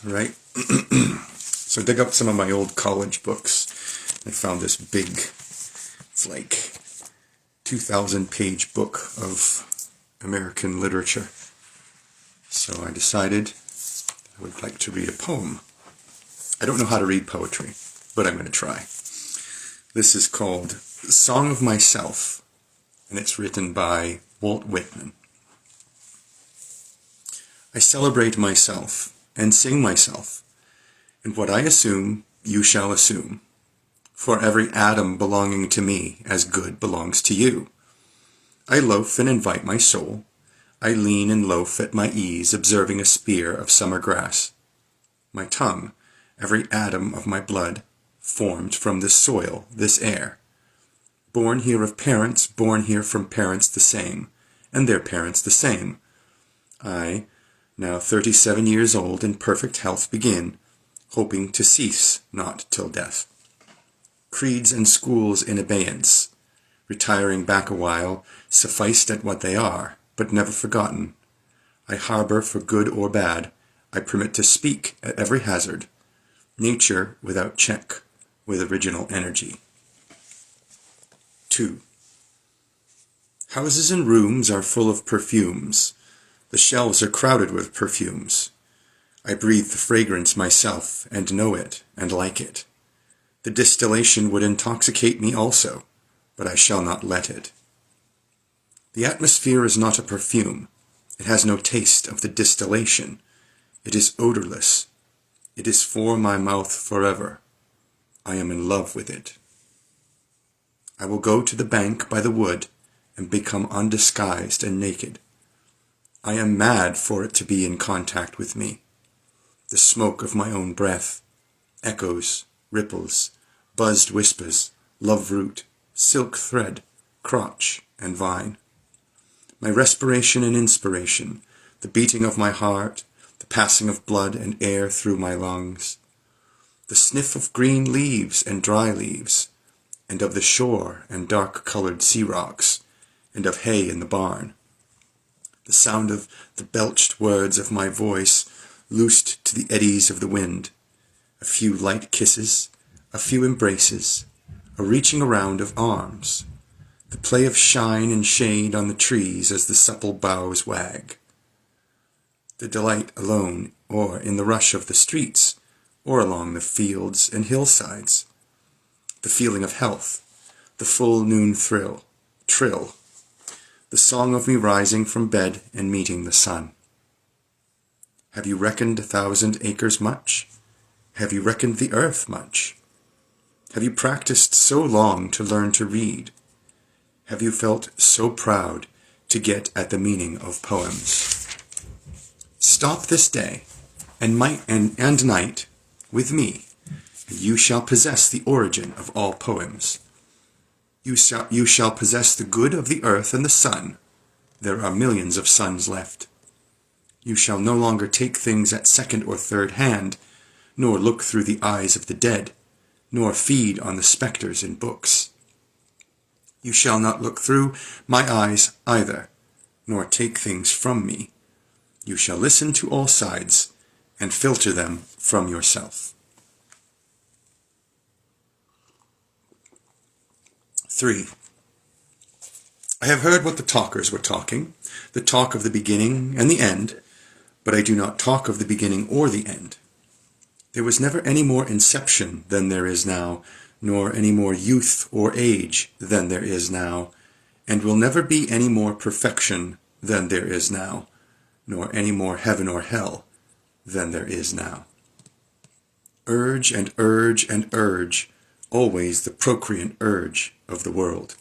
right? So I dug up some of my old college books. I found this big, it's like 2,000-page book of American literature. So I decided I would like to read a poem. I don't know how to read poetry, but I'm going to try. This is called Song of Myself, and it's written by Walt Whitman. I celebrate myself and sing myself, and what I assume, you shall assume. For every atom belonging to me as good belongs to you. I loaf and invite my soul. I lean and loaf at my ease, observing a spear of summer grass. My tongue, every atom of my blood, formed from this soil, this air. Born here of parents, born here from parents the same, and their parents the same. I, now 37 years old, in perfect health begin, hoping to cease not till death. Creeds and schools in abeyance, retiring back a while, sufficed at what they are, but never forgotten. I harbor for good or bad, I permit to speak at every hazard. Nature without check, with original energy. 2. Houses and rooms are full of perfumes. The shelves are crowded with perfumes. I breathe the fragrance myself, and know it, and like it. The distillation would intoxicate me also, but I shall not let it. The atmosphere is not a perfume. It has no taste of the distillation. It is odorless. It is for my mouth forever. I am in love with it. I will go to the bank by the wood and become undisguised and naked. I am mad for it to be in contact with me. The smoke of my own breath, echoes, ripples, buzzed whispers, love root, silk thread, crotch, and vine. My respiration and inspiration, the beating of my heart, the passing of blood and air through my lungs, the sniff of green leaves and dry leaves, and of the shore and dark-colored sea rocks, and of hay in the barn, the sound of the belched words of my voice loosed to the eddies of the wind, a few light kisses, a few embraces, a reaching around of arms, the play of shine and shade on the trees as the supple boughs wag, the delight alone or in the rush of the streets or along the fields and hillsides, the feeling of health, the full noon trill, the song of me rising from bed and meeting the sun. Have you reckoned 1,000 acres much? Have you reckoned the earth much? Have you practiced so long to learn to read? Have you felt so proud to get at the meaning of poems? Stop this day and night with me, and you shall possess the origin of all poems. You shall possess the good of the earth and the sun. There are millions of suns left. You shall no longer take things at second or third hand, nor look through the eyes of the dead, nor feed on the spectres in books. You shall not look through my eyes either, nor take things from me. You shall listen to all sides, and filter them from yourself. 3. I have heard what the talkers were talking, the talk of the beginning and the end, but I do not talk of the beginning or the end. There was never any more inception than there is now, nor any more youth or age than there is now, and will never be any more perfection than there is now, nor any more heaven or hell than there is now. Urge and urge and urge, always the procreant urge of the world.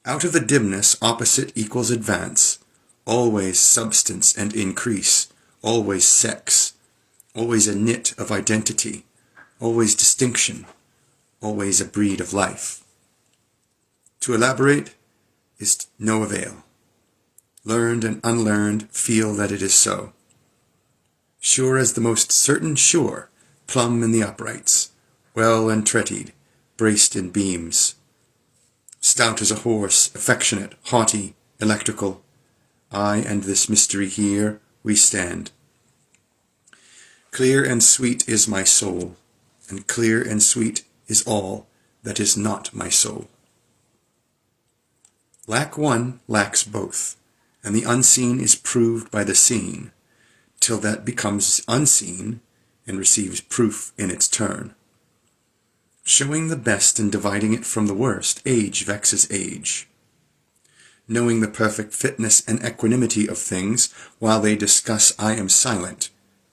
Out of the dimness opposite equals advance, always substance and increase, always sex, always a knit of identity, always distinction, always a breed of life. To elaborate is no avail. Learned and unlearned feel that it is so. Sure as the most certain sure, plumb in the uprights, well entrettied, braced in beams. Stout as a horse, affectionate, haughty, electrical, I and this mystery here we stand. Clear and sweet is my soul, and clear and sweet is all that is not my soul. Lack one lacks both, and the unseen is proved by the seen, till that becomes unseen and receives proof in its turn. Showing the best and dividing it from the worst, age vexes age. Knowing the perfect fitness and equanimity of things, while they discuss I am silent,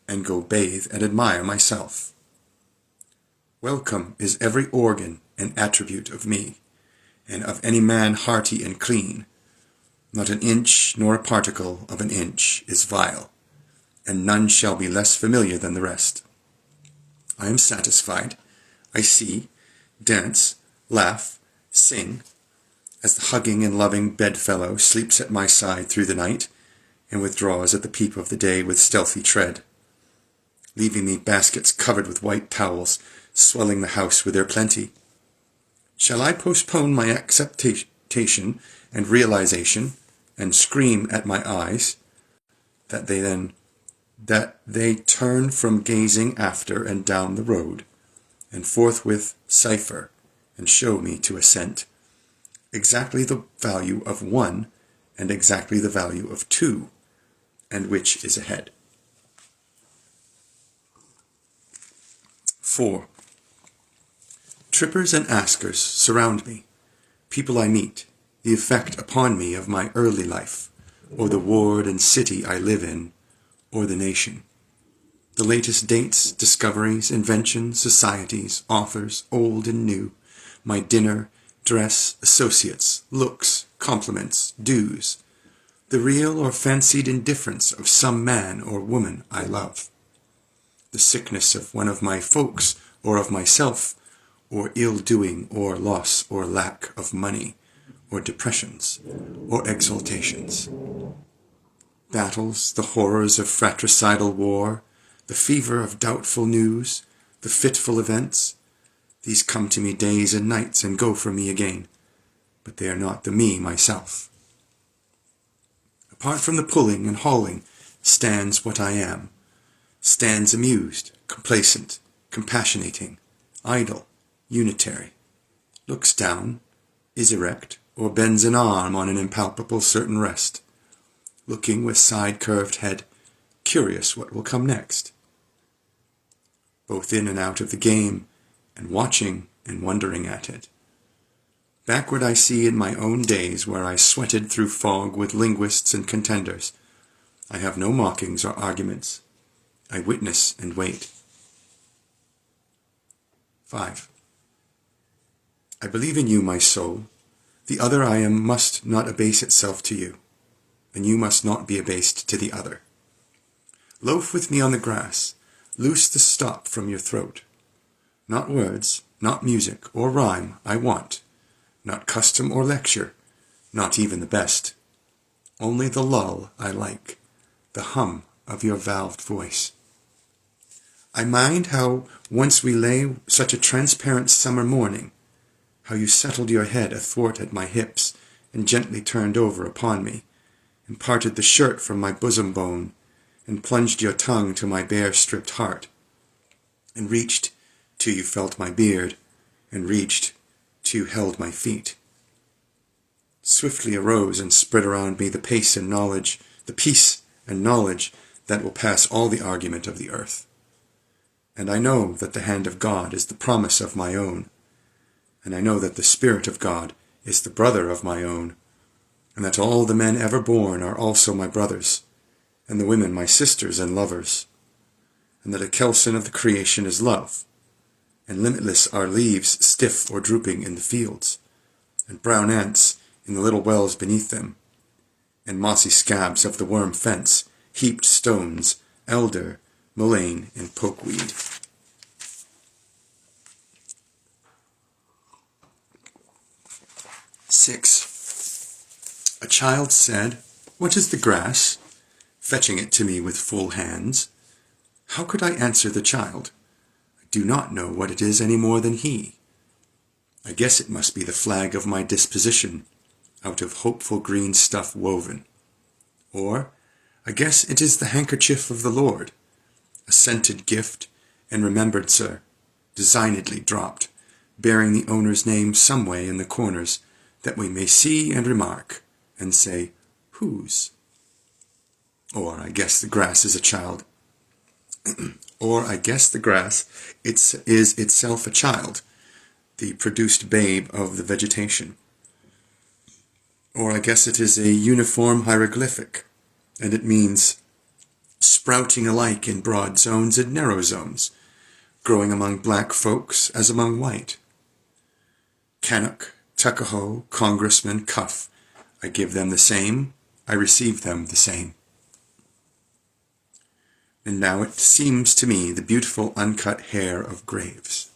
and go bathe and admire myself. Welcome is every organ and attribute of me, and of any man hearty and clean. Not an inch nor a particle of an inch is vile, and none shall be less familiar than the rest. I am satisfied. I see, dance, laugh, sing, as the hugging and loving bedfellow sleeps at my side through the night, and withdraws at the peep of the day with stealthy tread, leaving me baskets covered with white towels, swelling the house with their plenty. Shall I postpone my acceptation and realization, and scream at my eyes, that they turn from gazing after and down the road, and forthwith cipher and show me to assent exactly the value of one and exactly the value of two, and which is ahead. 4. Trippers and askers surround me, people I meet, the effect upon me of my early life, or the ward and city I live in, or the nation. The latest dates, discoveries, inventions, societies, authors, old and new, my dinner, dress, associates, looks, compliments, dues, the real or fancied indifference of some man or woman I love, the sickness of one of my folks or of myself, or ill-doing or loss or lack of money, or depressions, or exaltations. Battles, the horrors of fratricidal war, the fever of doubtful news, the fitful events, these come to me days and nights and go from me again, but they are not the me myself. Apart from the pulling and hauling stands what I am, stands amused, complacent, compassionating, idle, unitary, looks down, is erect, or bends an arm on an impalpable certain rest, looking with side-curved head, curious what will come next. Both in and out of the game, and watching and wondering at it. Backward I see in my own days where I sweated through fog with linguists and contenders. I have no mockings or arguments. I witness and wait. 5. I believe in you, my soul. The other I am must not abase itself to you, and you must not be abased to the other. Loaf with me on the grass. Loose the stop from your throat. Not words, not music or rhyme I want, not custom or lecture, not even the best. Only the lull I like, the hum of your valved voice. I mind how once we lay such a transparent summer morning, how you settled your head athwart at my hips and gently turned over upon me, and parted the shirt from my bosom bone, and plunged your tongue to my bare stripped heart, and reached till you felt my beard, and reached till you held my feet. Swiftly arose and spread around me the peace and knowledge that will pass all the argument of the earth. And I know that the hand of God is the promise of my own, and I know that the Spirit of God is the brother of my own, and that all the men ever born are also my brothers, and the women my sisters and lovers, and that a kelson of the creation is love, and limitless are leaves stiff or drooping in the fields, and brown ants in the little wells beneath them, and mossy scabs of the worm fence, heaped stones, elder, mullein, and pokeweed. 6. A child said, "What is the grass?" fetching it to me with full hands. How could I answer the child? I do not know what it is any more than he. I guess it must be the flag of my disposition, out of hopeful green stuff woven. Or, I guess it is the handkerchief of the Lord, a scented gift and remembrancer, designedly dropped, bearing the owner's name some way in the corners, that we may see and remark, and say, whose? Or I guess the grass is a child. Or I guess the grass is itself a child, the produced babe of the vegetation. Or I guess it is a uniform hieroglyphic, and it means sprouting alike in broad zones and narrow zones, growing among black folks as among white. Canuck, Tuckahoe, Congressman, Cuff, I give them the same, I receive them the same. And now it seems to me the beautiful uncut hair of graves.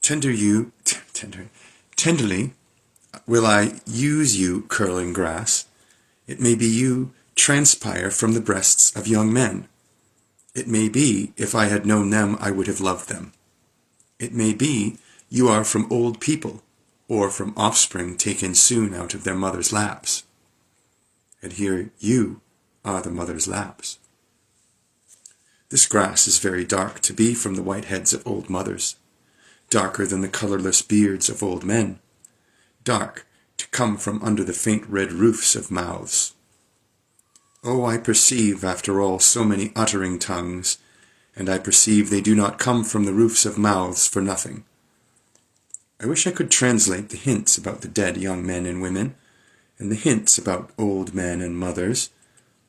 Tenderly will I use you, curling grass. It may be you transpire from the breasts of young men. It may be, if I had known them, I would have loved them. It may be, you are from old people, or from offspring taken soon out of their mother's laps. And here you are the mother's laps. This grass is very dark to be from the white heads of old mothers, darker than the colourless beards of old men, dark to come from under the faint red roofs of mouths. Oh, I perceive, after all, so many uttering tongues, and I perceive they do not come from the roofs of mouths for nothing. I wish I could translate the hints about the dead young men and women, and the hints about old men and mothers,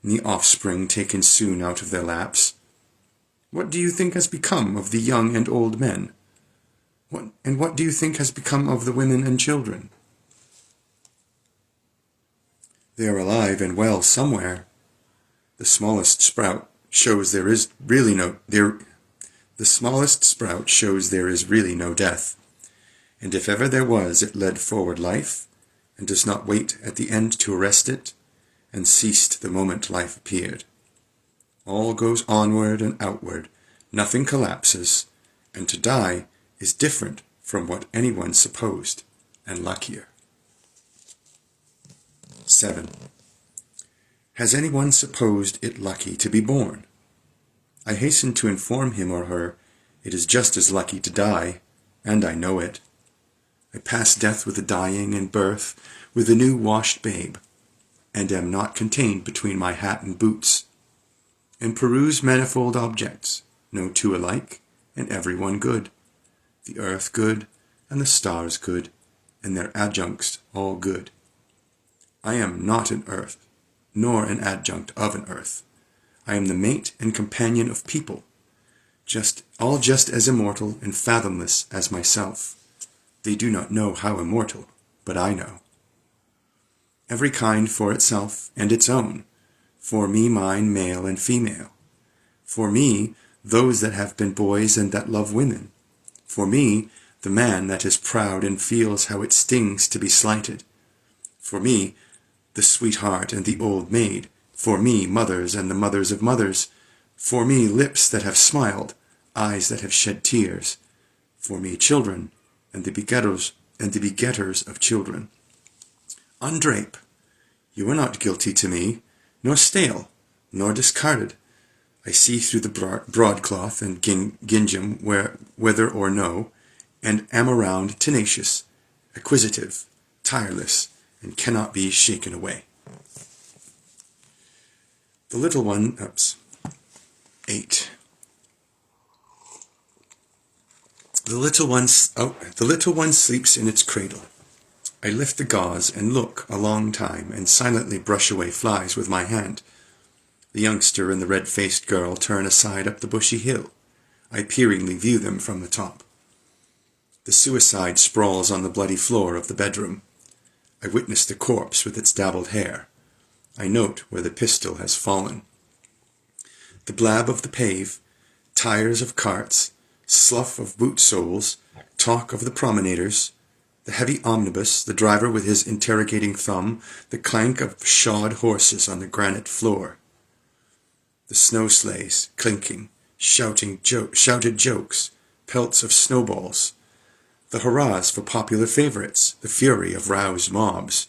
and the offspring taken soon out of their laps. What do you think has become of the young and old men? What do you think has become of the women and children? They are alive and well somewhere. The smallest sprout shows there is really no death, and if ever there was, it led forward life, and does not wait at the end to arrest it, and ceased the moment life appeared. All goes onward and outward, nothing collapses, and to die is different from what anyone supposed, and luckier. 7. Has anyone supposed it lucky to be born? I hasten to inform him or her it is just as lucky to die, and I know it. I pass death with the dying and birth with the new washed babe, and am not contained between my hat and boots, and peruse manifold objects, no two alike, and every one good, the earth good, and the stars good, and their adjuncts all good. I am not an earth, nor an adjunct of an earth. I am the mate and companion of people, just as immortal and fathomless as myself. They do not know how immortal, but I know. Every kind for itself and its own, for me mine male and female, for me those that have been boys and that love women, for me the man that is proud and feels how it stings to be slighted, for me the sweetheart and the old maid, for me mothers and the mothers of mothers, for me lips that have smiled, eyes that have shed tears, for me children and the begetters of children. Undrape, you are not guilty to me, nor stale, nor discarded. I see through the broadcloth and gingham whether or no, and am around tenacious, acquisitive, tireless, and cannot be shaken away. The little one, 8. The little one sleeps in its cradle. I lift the gauze and look a long time, and silently brush away flies with my hand. The youngster and the red-faced girl turn aside up the bushy hill. I peeringly view them from the top. The suicide sprawls on the bloody floor of the bedroom. I witness the corpse with its dabbled hair. I note where the pistol has fallen. The blab of the pave, tires of carts, slough of boot soles, talk of the promenaders, the heavy omnibus, the driver with his interrogating thumb, the clank of shod horses on the granite floor. The snow sleighs, clinking, shouted jokes, pelts of snowballs, the hurrahs for popular favorites, the fury of roused mobs,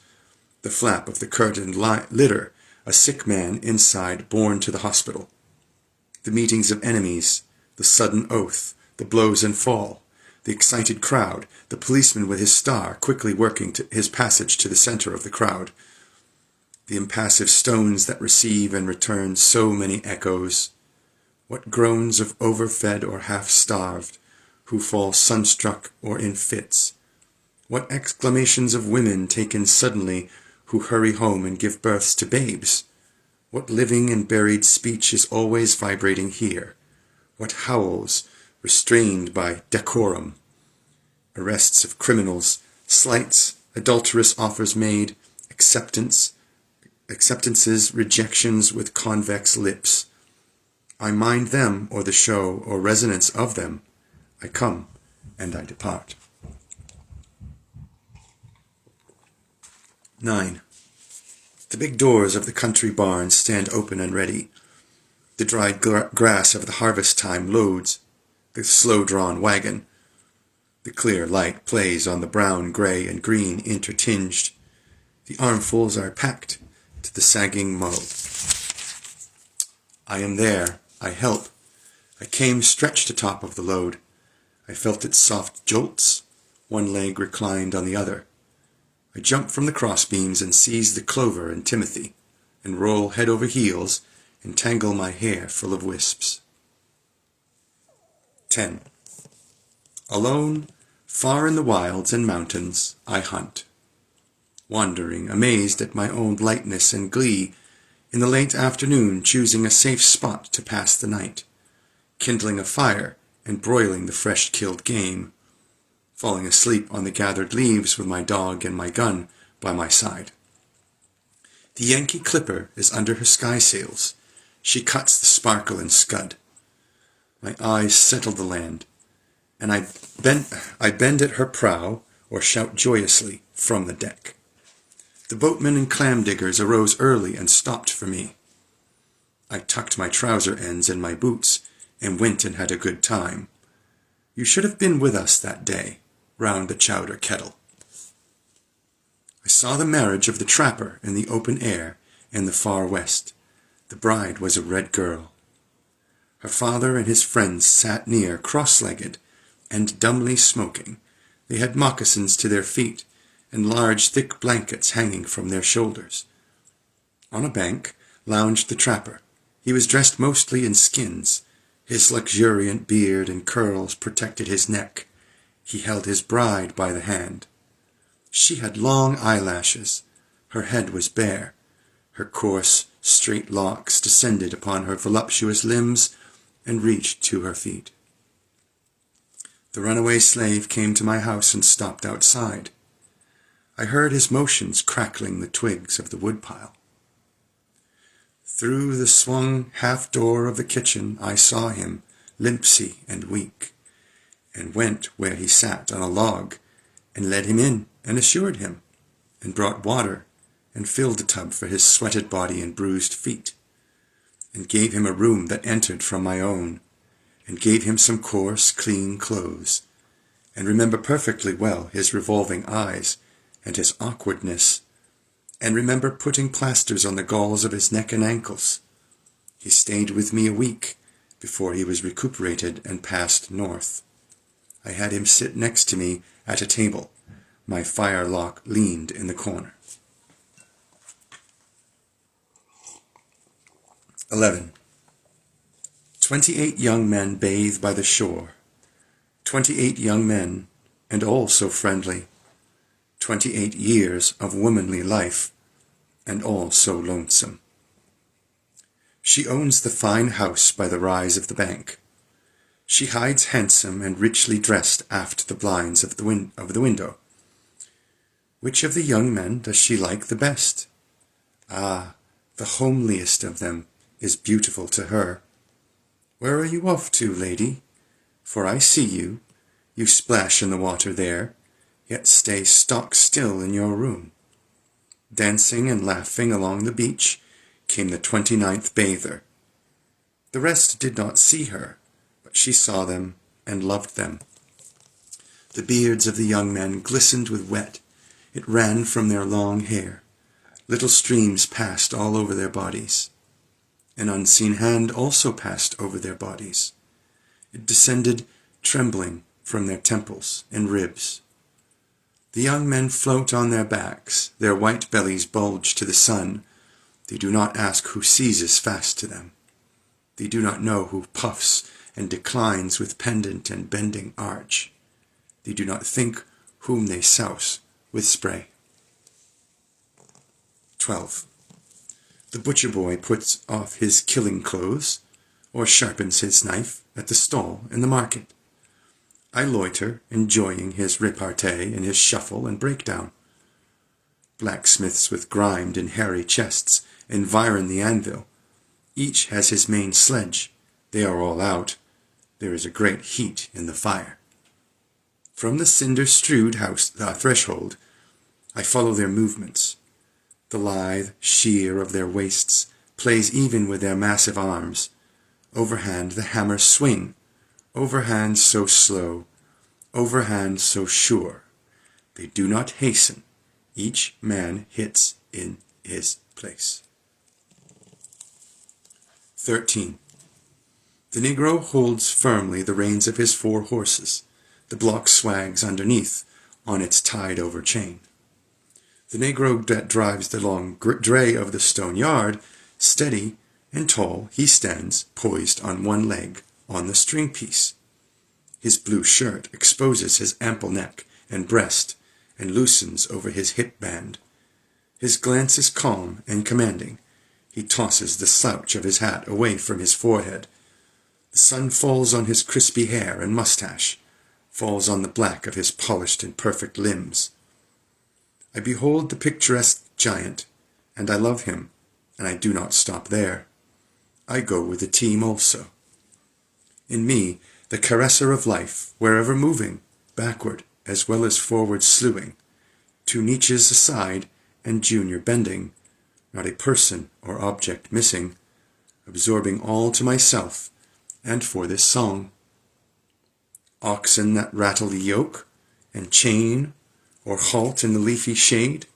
the flap of the curtained litter, a sick man inside borne to the hospital. The meetings of enemies, the sudden oath, the blows and fall, the excited crowd, the policeman with his star quickly working his passage to the center of the crowd, the impassive stones that receive and return so many echoes. What groans of overfed or half-starved, who fall sunstruck or in fits. What exclamations of women taken suddenly, who hurry home and give births to babes. What living and buried speech is always vibrating here. What howls, restrained by decorum. Arrests of criminals, slights, adulterous offers made, acceptances, rejections with convex lips. I mind them, or the show, or resonance of them. I come, and I depart. 9. The big doors of the country barns stand open and ready. The dried grass of the harvest time loads the slow-drawn wagon. The clear light plays on the brown, gray, and green intertinged. The armfuls are packed to the sagging mow. I am there. I help. I came stretched atop of the load. I felt its soft jolts. One leg reclined on the other. I jump from the crossbeams and seize the clover and timothy, and roll head over heels and tangle my hair full of wisps. 10. Alone, far in the wilds and mountains, I hunt. Wandering, amazed at my own lightness and glee, in the late afternoon choosing a safe spot to pass the night, kindling a fire and broiling the fresh-killed game, falling asleep on the gathered leaves with my dog and my gun by my side. The Yankee clipper is under her skysails. She cuts the sparkle and scud. My eyes settle the land, and I bend at her prow or shout joyously from the deck. The boatmen and clam diggers arose early and stopped for me. I tucked my trouser ends in my boots and went and had a good time. You should have been with us that day, round the chowder kettle. I saw the marriage of the trapper in the open air in the far west. The bride was a red girl. Her father and his friends sat near, cross-legged, and dumbly smoking. They had moccasins to their feet, and large thick blankets hanging from their shoulders. On a bank lounged the trapper. He was dressed mostly in skins. His luxuriant beard and curls protected his neck. He held his bride by the hand. She had long eyelashes. Her head was bare. Her coarse, straight locks descended upon her voluptuous limbs and reached to her feet. The runaway slave came to my house and stopped outside. I heard his motions crackling the twigs of the woodpile. Through the swung half-door of the kitchen I saw him, limpsy and weak, and went where he sat on a log, and led him in, and assured him, and brought water, and filled a tub for his sweated body and bruised feet, and gave him a room that entered from my own, and gave him some coarse, clean clothes, and remember perfectly well his revolving eyes, and his awkwardness, and remember putting plasters on the galls of his neck and ankles. He stayed with me a week before he was recuperated and passed north. I had him sit next to me at a table. My firelock leaned in the corner. 11. 28 young men bathe by the shore. 28 young men, and all so friendly. 28 years of womanly life, and all so lonesome. She owns the fine house by the rise of the bank. She hides handsome and richly dressed aft the blinds of the window. Which of the young men does she like the best? Ah, the homeliest of them is beautiful to her. Where are you off to, lady? For I see you. You splash in the water there, yet stay stock still in your room. Dancing and laughing along the beach came the 29th bather. The rest did not see her, but she saw them and loved them. The beards of the young men glistened with wet. It ran from their long hair. Little streams passed all over their bodies. An unseen hand also passed over their bodies. It descended trembling from their temples and ribs. The young men float on their backs, their white bellies bulge to the sun. They do not ask who seizes fast to them. They do not know who puffs and declines with pendant and bending arch. They do not think whom they souse with spray. 12. The butcher boy puts off his killing clothes, or sharpens his knife at the stall in the market. I loiter, enjoying his repartee and his shuffle and breakdown. Blacksmiths with grimed and hairy chests environ the anvil. Each has his main sledge. They are all out. There is a great heat in the fire. From the cinder-strewed threshold, I follow their movements. The lithe sheer of their waists plays even with their massive arms. Overhand the hammers swing, overhand so slow, overhand so sure. They do not hasten. Each man hits in his place. 13. The Negro holds firmly the reins of his 4 horses. The block swags underneath on its tied-over chain. The Negro that drives the long dray of the stone yard, steady and tall, he stands, poised on one leg, on the string piece. His blue shirt exposes his ample neck and breast, and loosens over his hip band. His glance is calm and commanding. He tosses the slouch of his hat away from his forehead. The sun falls on his crispy hair and mustache, falls on the black of his polished and perfect limbs. I behold the picturesque giant, and I love him, and I do not stop there. I go with the team also. In me, the caresser of life, wherever moving, backward as well as forward slewing, 2 niches aside and junior bending, not a person or object missing, absorbing all to myself, and for this song. Oxen that rattle the yoke, and chain, or halt in the leafy shade,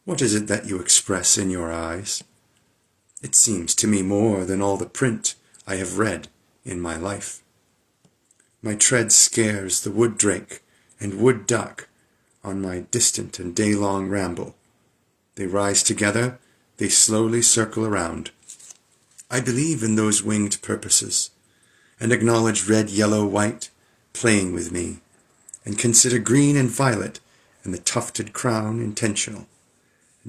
what is it that you express in your eyes? It seems to me more than all the print I have read in my life. My tread scares the wood drake and wood duck on my distant and day-long ramble. They rise together, they slowly circle around. I believe in those winged purposes, and acknowledge red, yellow, white playing with me, and consider green and violet and the tufted crown intentional.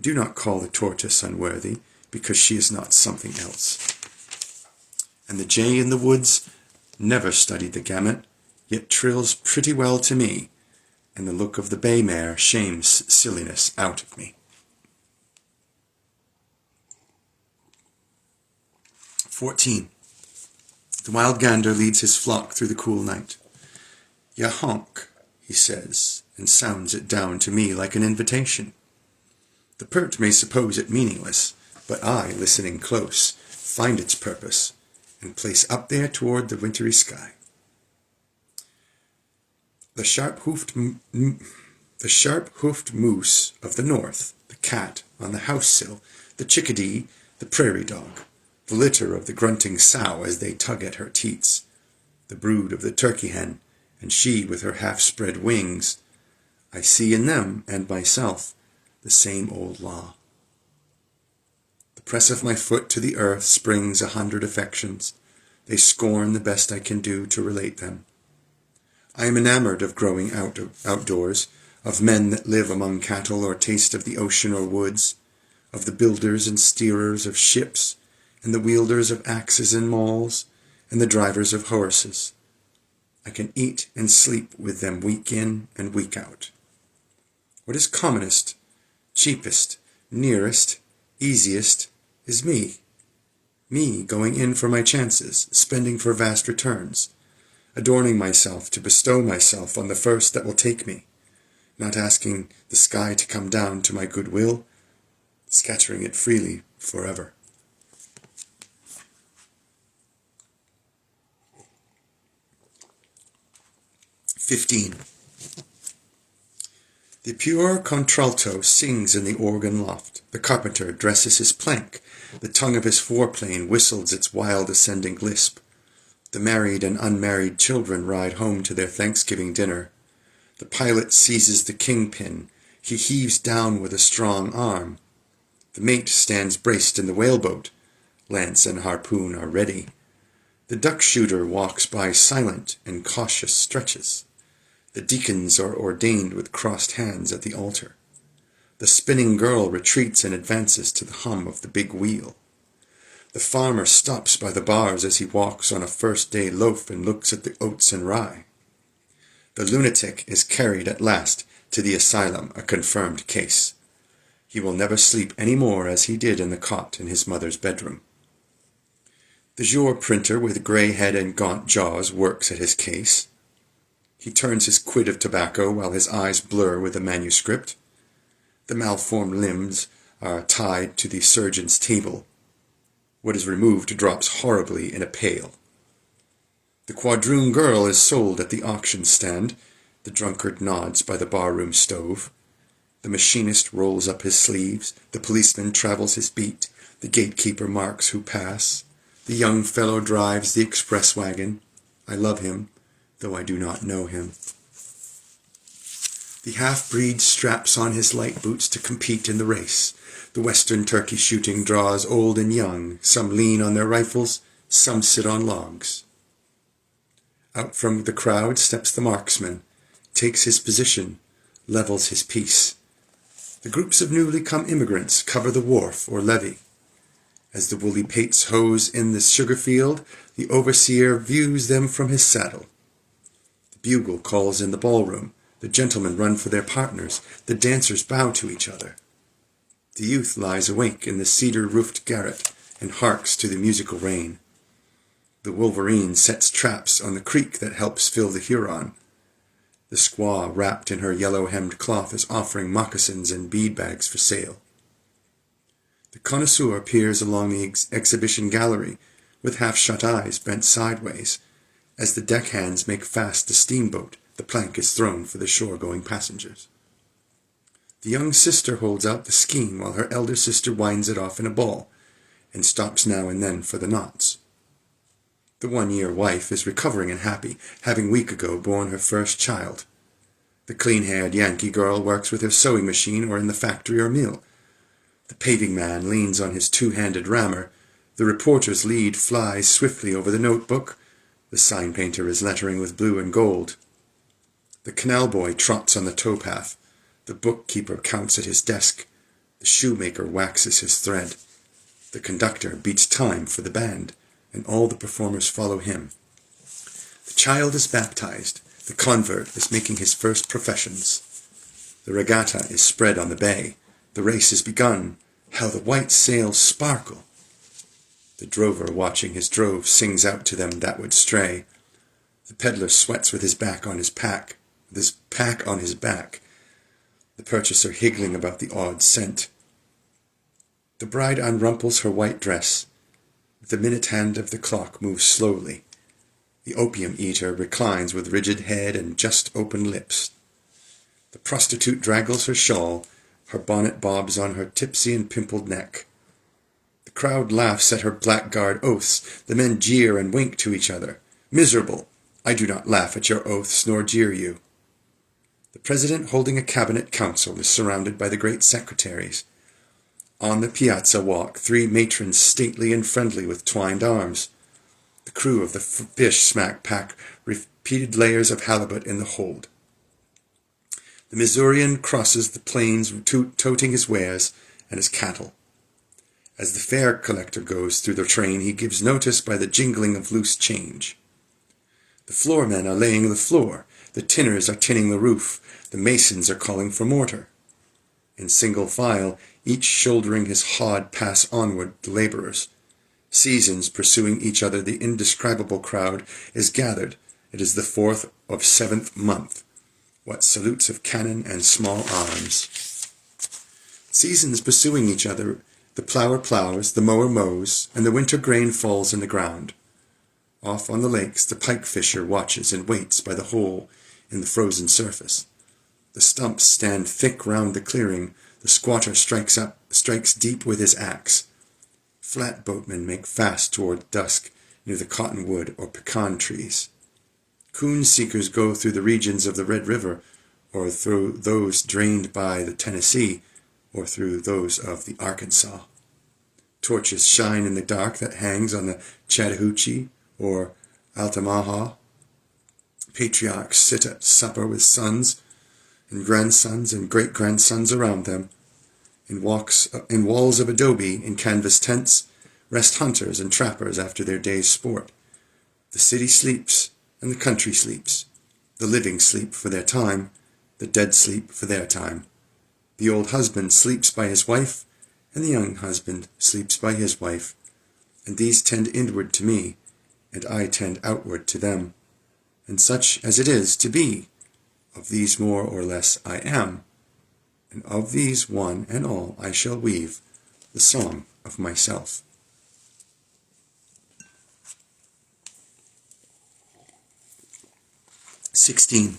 Do not call the tortoise unworthy, because she is not something else. And the jay in the woods never studied the gamut, yet trills pretty well to me, and the look of the bay mare shames silliness out of me. 14. The wild gander leads his flock through the cool night. Ya honk, he says, and sounds it down to me like an invitation. The pert may suppose it meaningless, but I, listening close, find its purpose, and place up there toward the wintry sky. The sharp-hoofed moose of the north, the cat on the house-sill, the chickadee, the prairie dog, the litter of the grunting sow as they tug at her teats, the brood of the turkey hen, and she with her half-spread wings, I see in them and myself the same old law. The press of my foot to the earth springs 100 affections. They scorn the best I can do to relate them. I am enamored of growing outdoors, of men that live among cattle or taste of the ocean or woods, of the builders and steerers of ships, and the wielders of axes and mauls, and the drivers of horses. I can eat and sleep with them week in and week out. What is commonest, cheapest, nearest, easiest, is me. Me going in for my chances, spending for vast returns, adorning myself to bestow myself on the first that will take me, not asking the sky to come down to my good will, scattering it freely forever. "15. The pure contralto sings in the organ loft. The carpenter dresses his plank. The tongue of his foreplane whistles its wild ascending lisp. The married and unmarried children ride home to their Thanksgiving dinner. The pilot seizes the kingpin. He heaves down with a strong arm. The mate stands braced in the whaleboat. Lance and harpoon are ready. The duck-shooter walks by silent and cautious stretches. The deacons are ordained with crossed hands at the altar. The spinning girl retreats and advances to the hum of the big wheel. The farmer stops by the bars as he walks on a first-day loaf and looks at the oats and rye. The lunatic is carried at last to the asylum, a confirmed case. He will never sleep any more as he did in the cot in his mother's bedroom. The jour printer with grey head and gaunt jaws works at his case. He turns his quid of tobacco while his eyes blur with the manuscript. The malformed limbs are tied to the surgeon's table. What is removed drops horribly in a pail. The quadroon girl is sold at the auction stand. The drunkard nods by the barroom stove. The machinist rolls up his sleeves. The policeman travels his beat. The gatekeeper marks who pass. The young fellow drives the express wagon. I love him, though I do not know him. The half-breed straps on his light boots to compete in the race. The western turkey shooting draws old and young. Some lean on their rifles, some sit on logs. Out from the crowd steps the marksman, takes his position, levels his piece. The groups of newly come immigrants cover the wharf or levee. As the woolly pates hose in the sugar field, the overseer views them from his saddle. The bugle calls in the ballroom. The gentlemen run for their partners. The dancers bow to each other. The youth lies awake in the cedar-roofed garret and harks to the musical rain. The wolverine sets traps on the creek that helps fill the Huron. The squaw, wrapped in her yellow-hemmed cloth, is offering moccasins and bead bags for sale. The connoisseur peers along the exhibition gallery with half-shut eyes bent sideways. As the deckhands make fast the steamboat, the plank is thrown for the shore-going passengers. The young sister holds out the skein while her elder sister winds it off in a ball and stops now and then for the knots. The one-year wife is recovering and happy, having week ago borne her first child. The clean-haired Yankee girl works with her sewing machine or in the factory or mill. The paving man leans on his two-handed rammer. The reporter's lead flies swiftly over the notebook. The sign painter is lettering with blue and gold. The canal boy trots on the towpath. The bookkeeper counts at his desk. The shoemaker waxes his thread. The conductor beats time for the band, and all the performers follow him. The child is baptized. The convert is making his first professions. The regatta is spread on the bay. The race is begun. How the white sails sparkle! The drover watching his drove sings out to them that would stray. The peddler sweats with his pack on his back. The purchaser higgling about the odd cent. The bride unrumples her white dress. The minute hand of the clock moves slowly. The opium eater reclines with rigid head and just open lips. The prostitute draggles her shawl. Her bonnet bobs on her tipsy and pimpled neck. The crowd laughs at her blackguard oaths. The men jeer and wink to each other. Miserable! I do not laugh at your oaths, nor jeer you. The president holding a cabinet council is surrounded by the great secretaries. On the piazza walk 3 matrons stately and friendly with twined arms. The crew of the fish smack pack repeated layers of halibut in the hold. The Missourian crosses the plains toting his wares and his cattle. As the fare collector goes through the train, he gives notice by the jingling of loose change. The floormen are laying the floor. The tinners are tinning the roof. The masons are calling for mortar. In single file, each shouldering his hod, pass onward the laborers. Seasons pursuing each other, the indescribable crowd is gathered. It is the 4th of 7th month. What salutes of cannon and small arms. Seasons pursuing each other, the plower plows, the mower mows, and the winter grain falls in the ground. Off on the lakes, the pike fisher watches and waits by the hole in the frozen surface. The stumps stand thick round the clearing. The squatter strikes deep with his axe. Flat boatmen make fast toward dusk near the cottonwood or pecan trees. Coon seekers go through the regions of the Red River, or through those drained by the Tennessee, or through those of the Arkansas. Torches shine in the dark that hangs on the Chattahoochee or Altamaha. Patriarchs sit at supper with sons and grandsons and great-grandsons around them. In walls of adobe, in canvas tents, rest hunters and trappers after their day's sport. The city sleeps, and the country sleeps. The living sleep for their time, the dead sleep for their time. The old husband sleeps by his wife, and the young husband sleeps by his wife. And these tend inward to me, and I tend outward to them. And such as it is to be, of these more or less I am, and of these one and all I shall weave the song of myself. (16)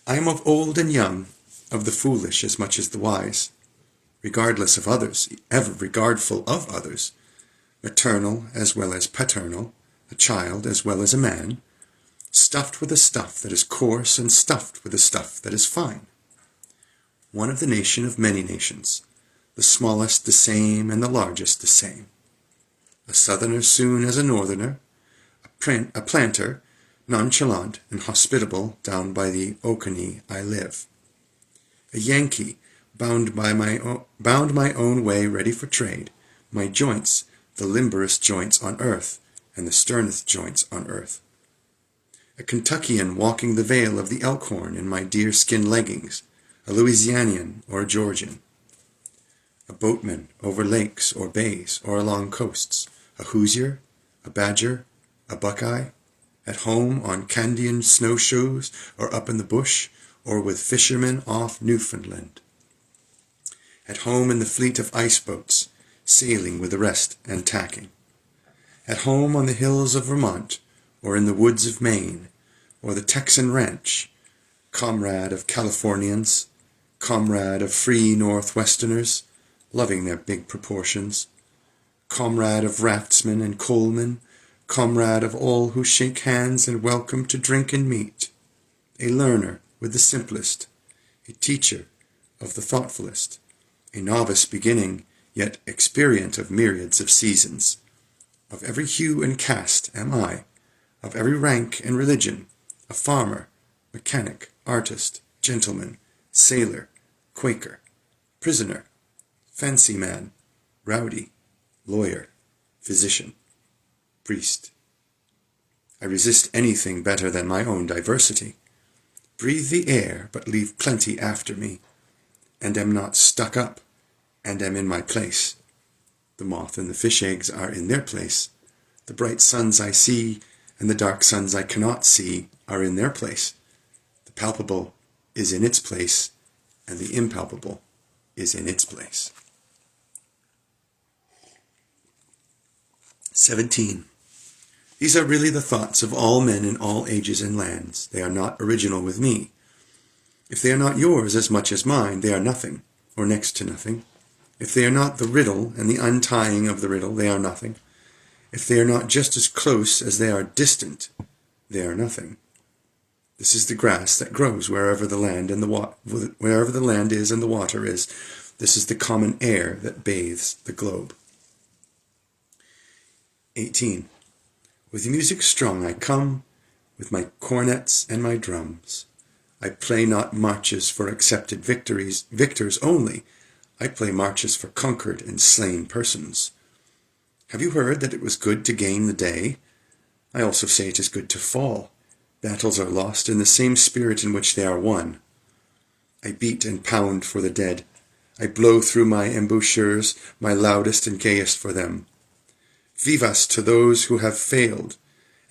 I am of old and young, of the foolish as much as the wise, regardless of others, ever regardful of others, maternal as well as paternal, a child as well as a man, stuffed with the stuff that is coarse and stuffed with the stuff that is fine. One of the nation of many nations, the smallest the same and the largest the same. A southerner soon as a northerner, a planter, nonchalant and hospitable down by the Oconee I live. A Yankee, bound my own way ready for trade, my joints, the limberest joints on earth, and the sternest joints on earth. A Kentuckian walking the vale of the Elkhorn in my deerskin leggings, a Louisianian or a Georgian. A boatman over lakes or bays or along coasts, a Hoosier, a Badger, a Buckeye, at home on Candian snowshoes or up in the bush or with fishermen off Newfoundland. At home in the fleet of ice boats, sailing with the rest and tacking. At home on the hills of Vermont or in the woods of Maine or the Texan ranch, comrade of Californians, comrade of free Northwesterners, loving their big proportions, comrade of raftsmen and coalmen, comrade of all who shake hands and welcome to drink and meat, a learner with the simplest, a teacher of the thoughtfulest, a novice beginning, yet experient of myriads of seasons. Of every hue and caste am I, of every rank and religion, a farmer, mechanic, artist, gentleman, sailor, Quaker, prisoner, fancy man, rowdy, lawyer, physician, priest. I resist anything better than my own diversity. Breathe the air, but leave plenty after me, and am not stuck up, and am in my place. The moth and the fish eggs are in their place. The bright suns I see, and the dark suns I cannot see, are in their place. The palpable is in its place, and the impalpable is in its place. 17. These are really the thoughts of all men in all ages and lands. They are not original with me. If they are not yours as much as mine, they are nothing, or next to nothing. If they are not the riddle and the untying of the riddle, they are nothing. If they are not just as close as they are distant, they are nothing. This is the grass that grows wherever the land wherever the land is and the water is. This is the common air that bathes the globe. 18. With music strong I come, with my cornets and my drums. I play not marches for accepted victors only. I play marches for conquered and slain persons. Have you heard that it was good to gain the day? I also say it is good to fall. Battles are lost in the same spirit in which they are won. I beat and pound for the dead. I blow through my embouchures, my loudest and gayest for them. Vivas to those who have failed,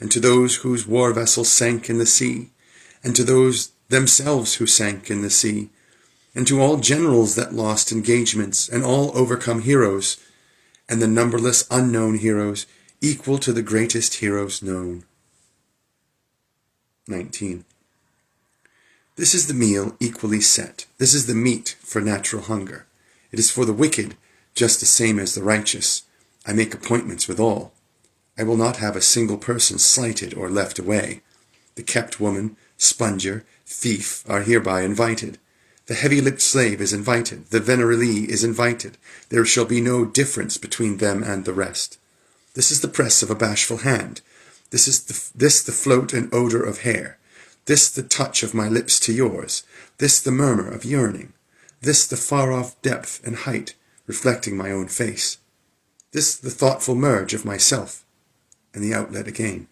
and to those whose war vessels sank in the sea, and to those themselves who sank in the sea, and to all generals that lost engagements, and all overcome heroes, and the numberless unknown heroes, equal to the greatest heroes known. 19. This is the meal equally set. This is the meat for natural hunger. It is for the wicked, just the same as the righteous. I make appointments with all. I will not have a single person slighted or left away. The kept woman, sponger, thief are hereby invited. The heavy-lipped slave is invited. The veneree is invited. There shall be no difference between them and the rest. This is the press of a bashful hand. This the float and odor of hair. This the touch of my lips to yours. This the murmur of yearning. This the far-off depth and height, reflecting my own face. This the thoughtful merge of myself, and the outlet again.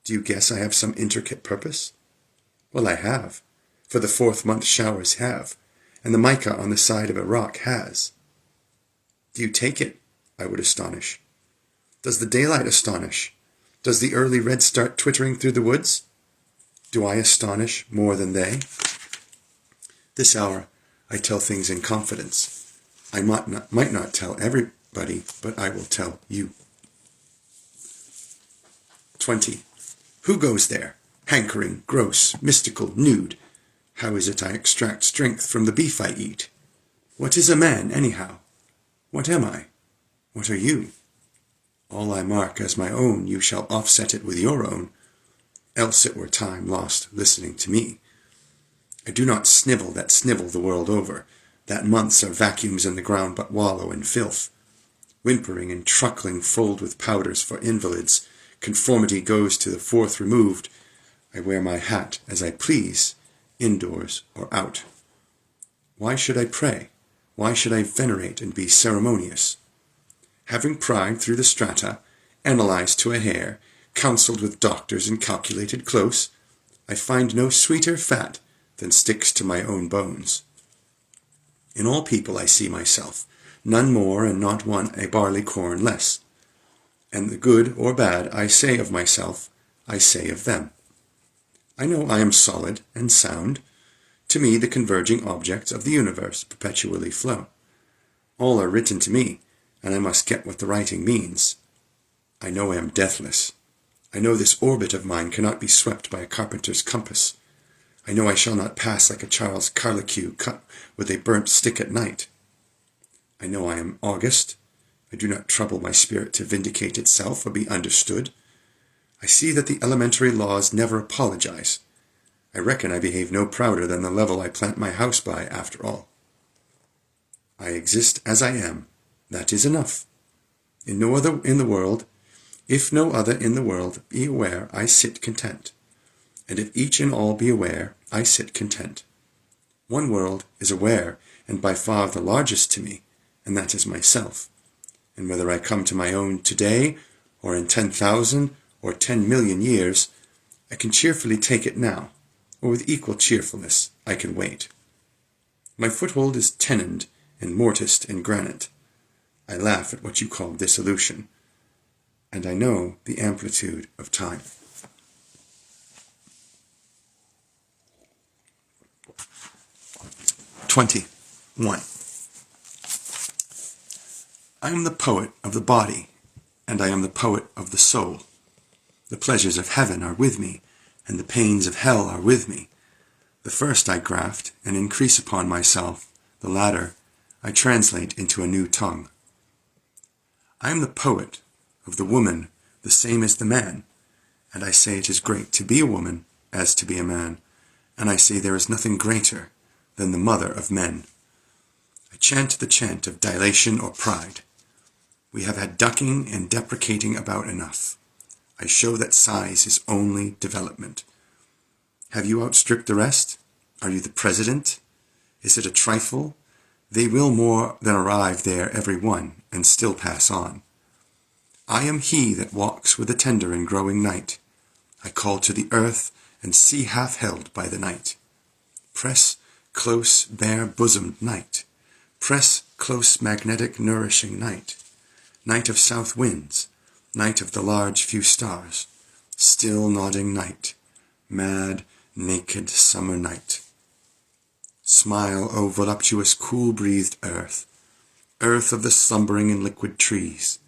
Do you guess I have some intricate purpose? Well, I have, for the 4th month showers have, and the mica on the side of a rock has. Do you take it? I would astonish. Does the daylight astonish? Does the early red start twittering through the woods? Do I astonish more than they? This hour I tell things in confidence. I might not tell everybody, but I will tell you. 20. Who goes there? Hankering, gross, mystical, nude. How is it I extract strength from the beef I eat? What is a man, anyhow? What am I? What are you? All I mark as my own, you shall offset it with your own, else it were time lost listening to me. I do not snivel that snivel the world over, that months are vacuums in the ground but wallow in filth. Whimpering and truckling fold with powders for invalids, conformity goes to the 4th removed. I wear my hat as I please, indoors or out. Why should I pray? Why should I venerate and be ceremonious? Having pried through the strata, analyzed to a hair, counselled with doctors and calculated close, I find no sweeter fat than sticks to my own bones. In all people I see myself, none more and not one a barley corn less. And the good or bad I say of myself, I say of them. I know I am solid and sound. To me the converging objects of the universe perpetually flow. All are written to me, and I must get what the writing means. I know I am deathless. I know this orbit of mine cannot be swept by a carpenter's compass. I know I shall not pass like a Charles Carlicue cut with a burnt stick at night. I know I am august. I do not trouble my spirit to vindicate itself or be understood. I see that the elementary laws never apologize. I reckon I behave no prouder than the level I plant my house by, after all. I exist as I am. That is enough. If no other in the world, be aware, I sit content. And if each and all be aware, I sit content. One world is aware, and by far the largest to me, and that is myself. And whether I come to my own today, or in 10,000 or 10 million years, I can cheerfully take it now, or with equal cheerfulness I can wait. My foothold is tenoned and mortised in granite. I laugh at what you call dissolution, and I know the amplitude of time. 21. I am the poet of the body, and I am the poet of the soul. The pleasures of heaven are with me, and the pains of hell are with me. The first I graft and increase upon myself, the latter I translate into a new tongue. I am the poet of the woman, the same as the man, and I say it is great to be a woman as to be a man, and I say there is nothing greater than the mother of men. I chant the chant of dilation or pride. We have had ducking and deprecating about enough. I show that size is only development. Have you outstripped the rest? Are you the president? Is it a trifle? They will more than arrive there every one, and still pass on. I am he that walks with the tender and growing night. I call to the earth, and see half held by the night. Press close, bare-bosomed night. Press close, magnetic, nourishing night. Night of south winds, night of the large few stars. Still nodding night, mad, naked summer night. Smile, O voluptuous, cool-breathed earth, earth of the slumbering and liquid trees,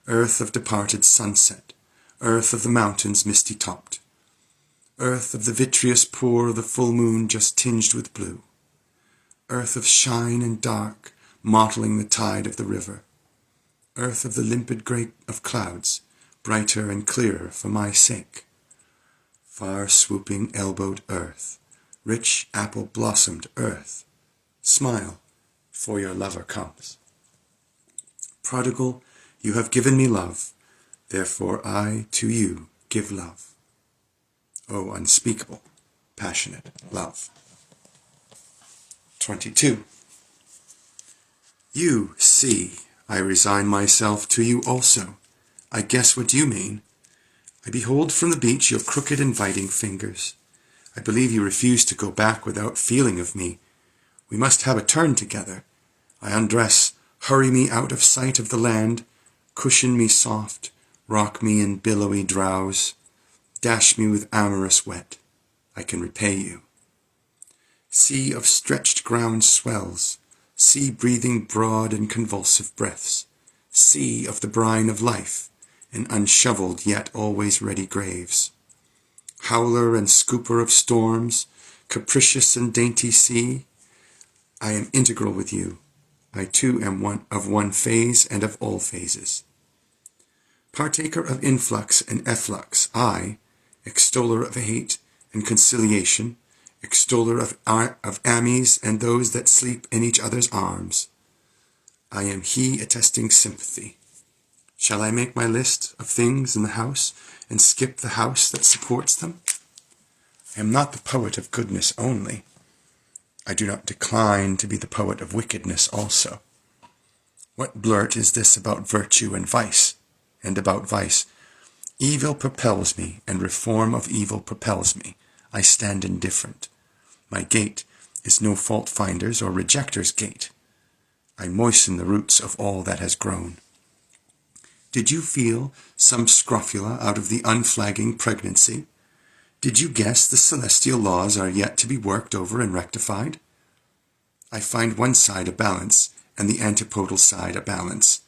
earth of departed sunset, earth of the mountains misty-topped. Earth of the vitreous pour of the full moon just tinged with blue. Earth of shine and dark, mottling the tide of the river. Earth of the limpid grey of clouds, brighter and clearer for my sake. Far swooping elbowed earth, rich apple-blossomed earth, smile, for your lover comes. Prodigal, you have given me love, therefore I to you give love. O unspeakable, passionate love. 22. You see, I resign myself to you also. I guess what you mean. I behold from the beach your crooked inviting fingers. I believe you refuse to go back without feeling of me. We must have a turn together. I undress, hurry me out of sight of the land, cushion me soft, rock me in billowy drowse, dash me with amorous wet. I can repay you. Sea of stretched ground swells, sea breathing broad and convulsive breaths, sea of the brine of life, and unshovelled yet always ready graves. Howler and scooper of storms, capricious and dainty sea, I am integral with you. I too am one of one phase and of all phases. Partaker of influx and efflux, I, extoller of hate and conciliation, extoller of amies and those that sleep in each other's arms. I am he attesting sympathy. Shall I make my list of things in the house and skip the house that supports them? I am not the poet of goodness only. I do not decline to be the poet of wickedness also. What blurt is this about virtue and vice? And about vice? Evil propels me, and reform of evil propels me. I stand indifferent. My gait is no fault-finder's or rejecter's gait. I moisten the roots of all that has grown. Did you feel some scrofula out of the unflagging pregnancy? Did you guess the celestial laws are yet to be worked over and rectified? I find one side a balance, and the antipodal side a balance.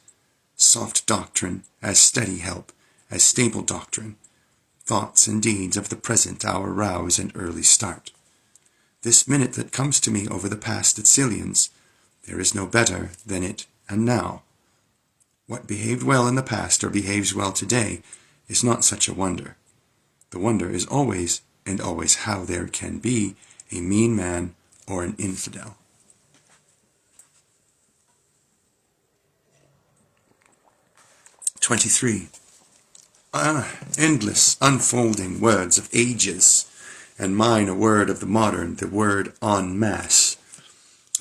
Soft doctrine as steady help, as stable doctrine. Thoughts and deeds of the present hour rouse and early start. This minute that comes to me over the past at Cillian's, there is no better than it and now. What behaved well in the past or behaves well today is not such a wonder. The wonder is always and always how there can be a mean man or an infidel. 23. Endless, unfolding words of ages, and mine a word of the modern, the word en masse,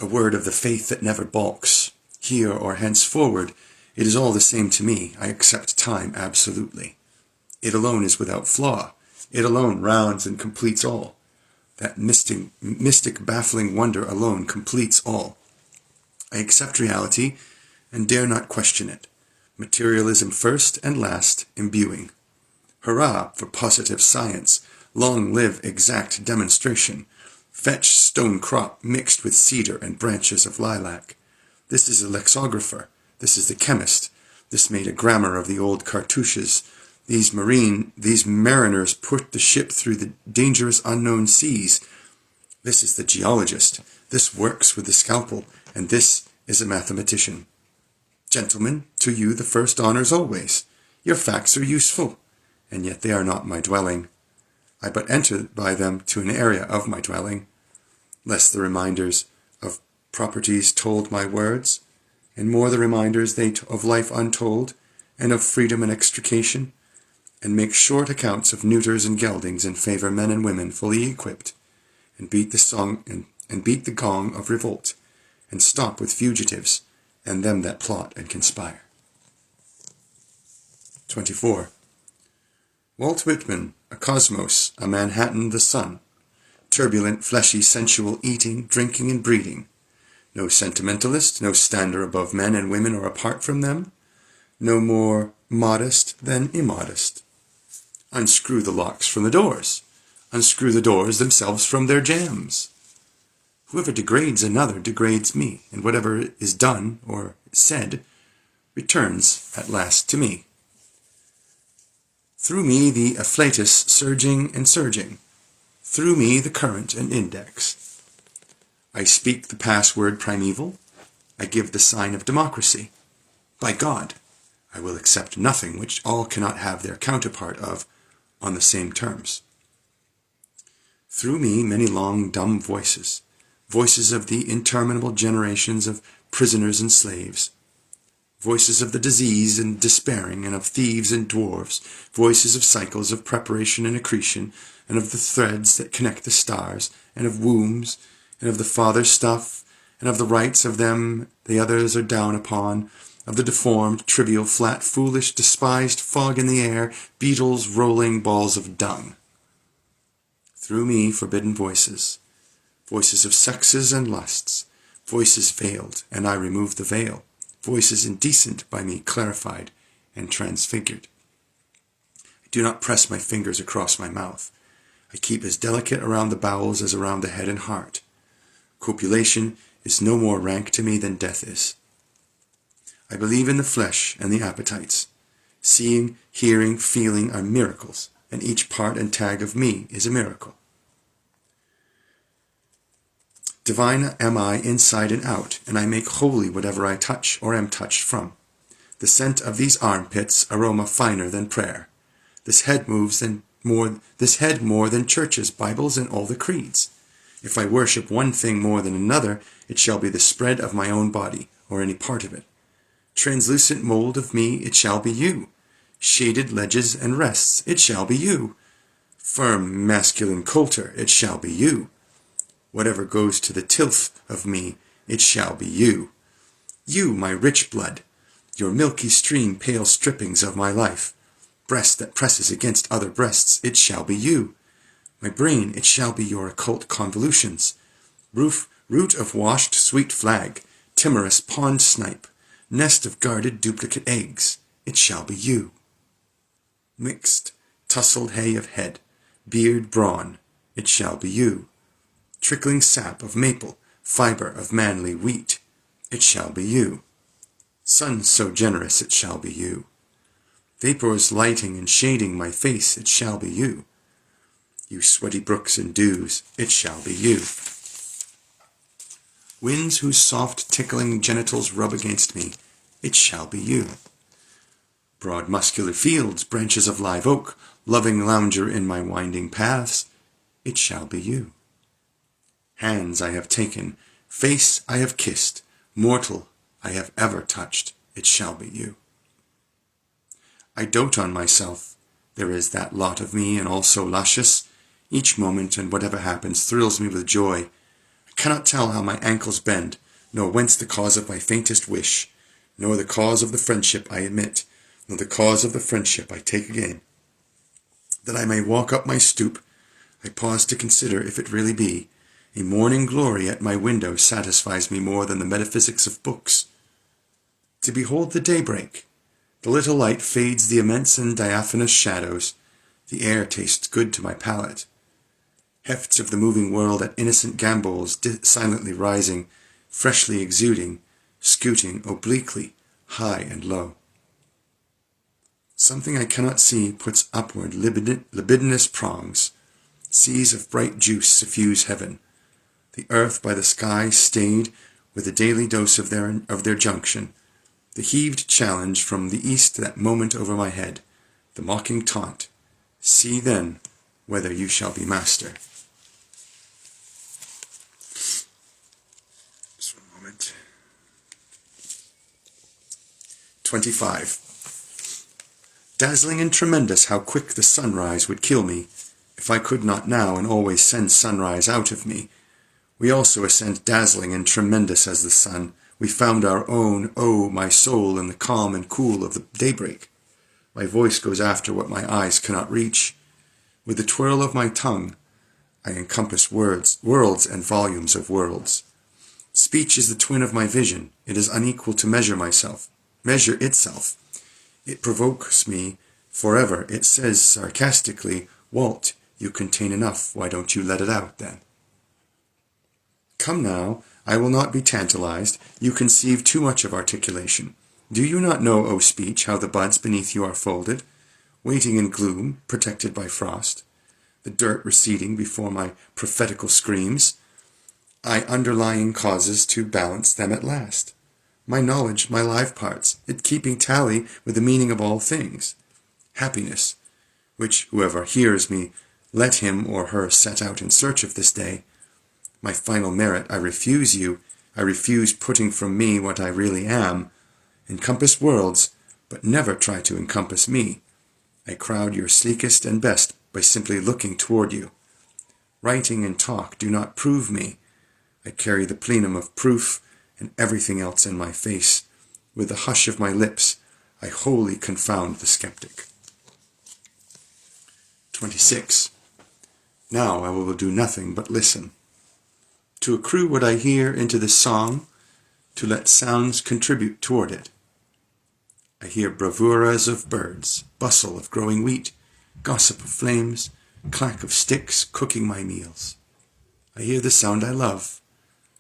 a word of the faith that never balks. Here or henceforward, it is all the same to me. I accept time absolutely. It alone is without flaw. It alone rounds and completes all. That mystic, baffling wonder alone completes all. I accept reality and dare not question it. Materialism first and last, imbuing. Hurrah for positive science! Long live exact demonstration! Fetch stone crop mixed with cedar and branches of lilac. This is a lexicographer. This is the chemist. This made a grammar of the old cartouches. These mariners put the ship through the dangerous unknown seas. This is the geologist. This works with the scalpel, and this is a mathematician. Gentlemen, to you the first honours always. Your facts are useful, and yet they are not my dwelling. I but enter by them to an area of my dwelling, less the reminders of properties told my words, and more the reminders they of life untold, and of freedom and extrication, and make short accounts of neuters and geldings, and favour men and women fully equipped, and beat the gong of revolt, and stop with fugitives, and them that plot and conspire. 24. Walt Whitman, a cosmos, a Manhattan the sun, turbulent, fleshy, sensual eating, drinking, and breeding. No sentimentalist, no stander above men and women or apart from them, no more modest than immodest. Unscrew the locks from the doors. Unscrew the doors themselves from their jambs. Whoever degrades another degrades me, and whatever is done or said returns at last to me. Through me the afflatus surging and surging, through me the current and index. I speak the password primeval. I give the sign of democracy. By God, I will accept nothing which all cannot have their counterpart of on the same terms. Through me many long dumb voices, voices of the interminable generations of prisoners and slaves, voices of the diseased and despairing, and of thieves and dwarfs, voices of cycles of preparation and accretion, and of the threads that connect the stars, and of wombs, and of the father's stuff, and of the rights of them the others are down upon, of the deformed, trivial, flat, foolish, despised, fog in the air, beetles, rolling balls of dung. Through me forbidden voices, voices of sexes and lusts, voices veiled, and I remove the veil, voices indecent by me clarified and transfigured. I do not press my fingers across my mouth. I keep as delicate around the bowels as around the head and heart. Copulation is no more rank to me than death is. I believe in the flesh and the appetites. Seeing, hearing, feeling are miracles, and each part and tag of me is a miracle. Divine am I inside and out, and I make holy whatever I touch or am touched from. The scent of these armpits, aroma finer than prayer. This head more than churches, Bibles, and all the creeds. If I worship one thing more than another, it shall be the spread of my own body, or any part of it. Translucent mold of me, it shall be you. Shaded ledges and rests, it shall be you. Firm masculine coulter, it shall be you. Whatever goes to the tilth of me, it shall be you. You, my rich blood, your milky stream pale strippings of my life. Breast that presses against other breasts, it shall be you. My brain, it shall be your occult convolutions. Root of washed sweet flag, timorous pond snipe, nest of guarded duplicate eggs, it shall be you. Mixed, tousled hay of head, beard brawn, it shall be you. Trickling sap of maple, fiber of manly wheat, it shall be you. Sun so generous, it shall be you. Vapors lighting and shading my face, it shall be you. You sweaty brooks and dews, it shall be you. Winds whose soft tickling genitals rub against me, it shall be you. Broad muscular fields, branches of live oak, loving lounger in my winding paths, it shall be you. Hands I have taken, face I have kissed, mortal I have ever touched, it shall be you. I dote on myself, there is that lot of me and all so luscious. Each moment and whatever happens thrills me with joy. I cannot tell how my ankles bend, nor whence the cause of my faintest wish, nor the cause of the friendship I admit, nor the cause of the friendship I take again. That I may walk up my stoop, I pause to consider if it really be. A morning glory at my window satisfies me more than the metaphysics of books. To behold the daybreak, the little light fades the immense and diaphanous shadows. The air tastes good to my palate. Hefts of the moving world at innocent gambols silently rising, freshly exuding, scooting obliquely, high and low. Something I cannot see puts upward libidinous prongs. Seas of bright juice suffuse heaven. The earth by the sky stayed with the daily dose of their junction. The heaved challenge from the east that moment over my head. The mocking taunt. See then whether you shall be master. Just one moment. 25. Dazzling and tremendous how quick the sunrise would kill me, if I could not now and always send sunrise out of me. We also ascend dazzling and tremendous as the sun. We found our own, oh, my soul, in the calm and cool of the daybreak. My voice goes after what my eyes cannot reach. With the twirl of my tongue, I encompass worlds and volumes of worlds. Speech is the twin of my vision. It is unequal to measure itself. It provokes me forever. It says sarcastically, Walt, you contain enough. Why don't you let it out then? Come now, I will not be tantalized. You conceive too much of articulation. Do you not know, O speech, how the buds beneath you are folded, waiting in gloom, protected by frost? the dirt receding before my prophetical screams. I underlying causes to balance them at last. My knowledge, my live parts, it keeping tally with the meaning of all things. Happiness, which whoever hears me, let him or her set out in search of this day. My final merit, I refuse you, I refuse putting from me what I really am. Encompass worlds, but never try to encompass me. I crowd your sleekest and best by simply looking toward you. Writing and talk do not prove me. I carry the plenum of proof and everything else in my face. With the hush of my lips, I wholly confound the skeptic. 26. Now I will do nothing but listen. To accrue what I hear into this song, to let sounds contribute toward it. I hear bravuras of birds, bustle of growing wheat, gossip of flames, clack of sticks cooking my meals. I hear the sound I love,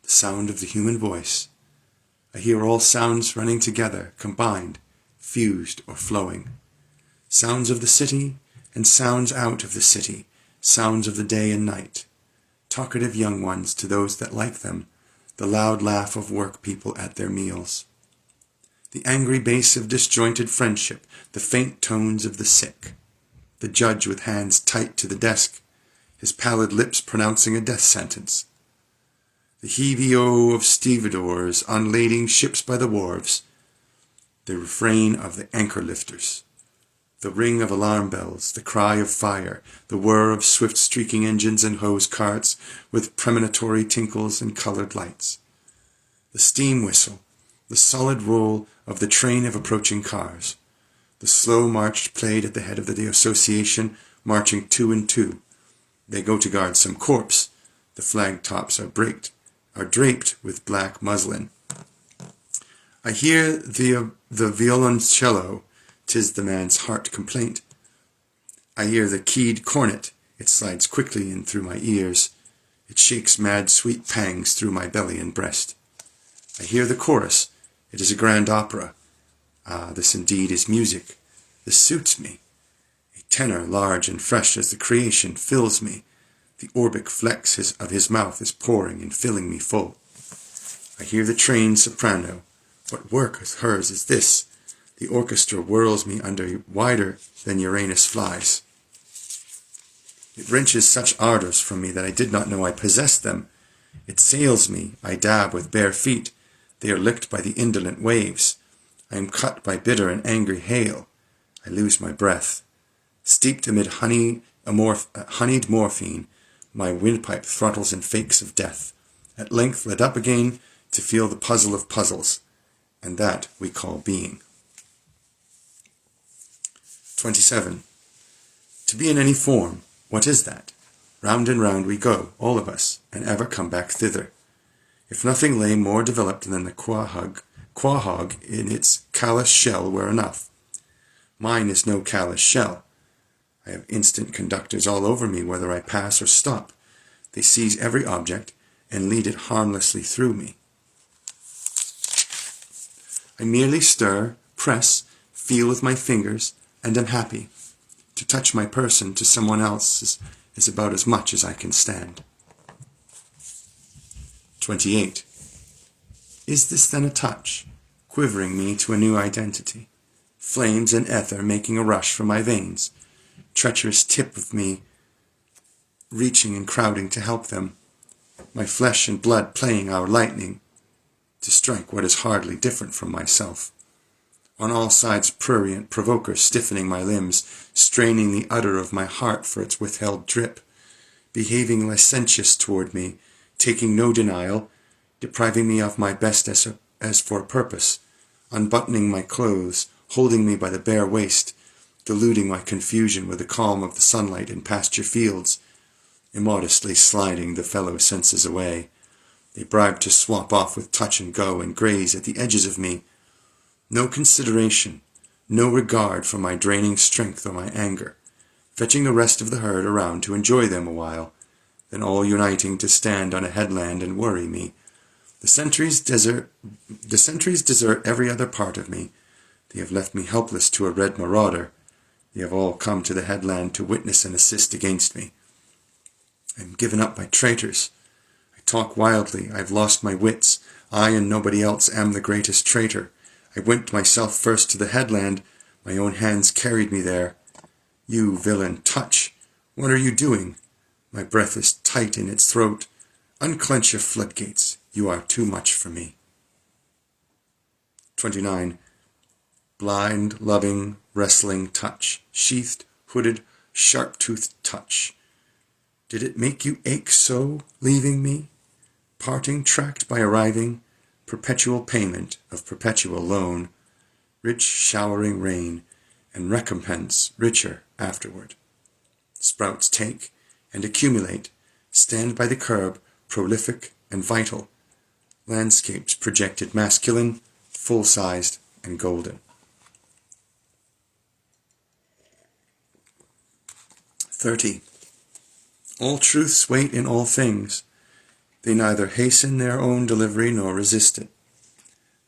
the sound of the human voice. I hear all sounds running together, combined, fused or flowing. Sounds of the city and sounds out of the city, sounds of the day and night. Talkative young ones to those that like them, the loud laugh of work people at their meals. The angry bass of disjointed friendship, the faint tones of the sick. The judge with hands tight to the desk, his pallid lips pronouncing a death sentence. The heave-o of stevedores unlading ships by the wharves. The refrain of the anchor lifters. The ring of alarm bells, the cry of fire, the whir of swift streaking engines and hose carts with premonitory tinkles and colored lights. The steam whistle, the solid roll of the train of approaching cars. The slow march played at the head of the association, marching two and two. They go to guard some corpse. The flag tops are draped with black muslin. I hear the violoncello, 'tis the man's heart complaint. I hear the keyed cornet, it slides quickly in through my ears. It shakes mad sweet pangs through my belly and breast. I hear the chorus, it is a grand opera. Ah, this indeed is music. This suits me. A tenor large and fresh as the creation fills me. The orbic flex of his mouth is pouring and filling me full. I hear the trained soprano. What work of hers is this? The orchestra whirls me under wider than Uranus flies. It wrenches such ardors from me that I did not know I possessed them. It sails me, I dab with bare feet. They are licked by the indolent waves. I am cut by bitter and angry hail. I lose my breath. Steeped amid honeyed morphine, my windpipe throttles and fakes of death. At length let up again to feel the puzzle of puzzles, and that we call being. 27. To be in any form, what is that? Round and round we go, all of us, and ever come back thither. If nothing lay more developed than the quahog in its callous shell were enough. Mine is no callous shell. I have instant conductors all over me whether I pass or stop. They seize every object and lead it harmlessly through me. I merely stir, press, feel with my fingers, and am happy. To touch my person to someone else is about as much as I can stand. 28. Is this then a touch, quivering me to a new identity? Flames and ether making a rush from my veins, treacherous tip of me reaching and crowding to help them, my flesh and blood playing our lightning, to strike what is hardly different from myself. On all sides prurient provoker stiffening my limbs, straining the udder of my heart for its withheld drip, behaving licentious toward me, taking no denial, depriving me of my best as for a purpose, unbuttoning my clothes, holding me by the bare waist, deluding my confusion with the calm of the sunlight in pasture fields, immodestly sliding the fellow senses away. They bribe to swap off with touch and go and graze at the edges of me. No consideration, no regard for my draining strength or my anger, fetching the rest of the herd around to enjoy them a while, then all uniting to stand on a headland and worry me. The sentries desert every other part of me. They have left me helpless to a red marauder. They have all come to the headland to witness and assist against me. I am given up by traitors. I talk wildly. I have lost my wits. I and nobody else am the greatest traitor. I went myself first to the headland. My own hands carried me there. You, villain, touch! What are you doing? My breath is tight in its throat. Unclench your floodgates. You are too much for me. 29. Blind, loving, wrestling touch. Sheathed, hooded, sharp-toothed touch. Did it make you ache so, leaving me? Parting tracked by arriving, perpetual payment of perpetual loan, rich showering rain, and recompense richer afterward. Sprouts take and accumulate, stand by the curb, prolific and vital. Landscapes projected masculine, full-sized, and golden. 30. All truths wait in all things. They neither hasten their own delivery nor resist it.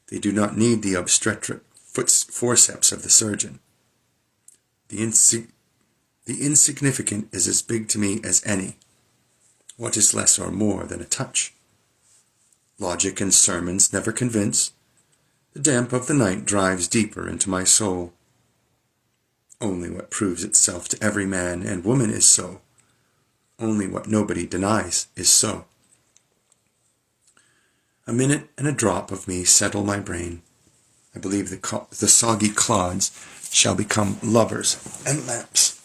They do not need the obstetric forceps of the surgeon. The insignificant is as big to me as any. What is less or more than a touch? Logic and sermons never convince. The damp of the night drives deeper into my soul. Only what proves itself to every man and woman is so. Only what nobody denies is so. A minute and a drop of me settle my brain. I believe the soggy clods shall become lovers and lamps.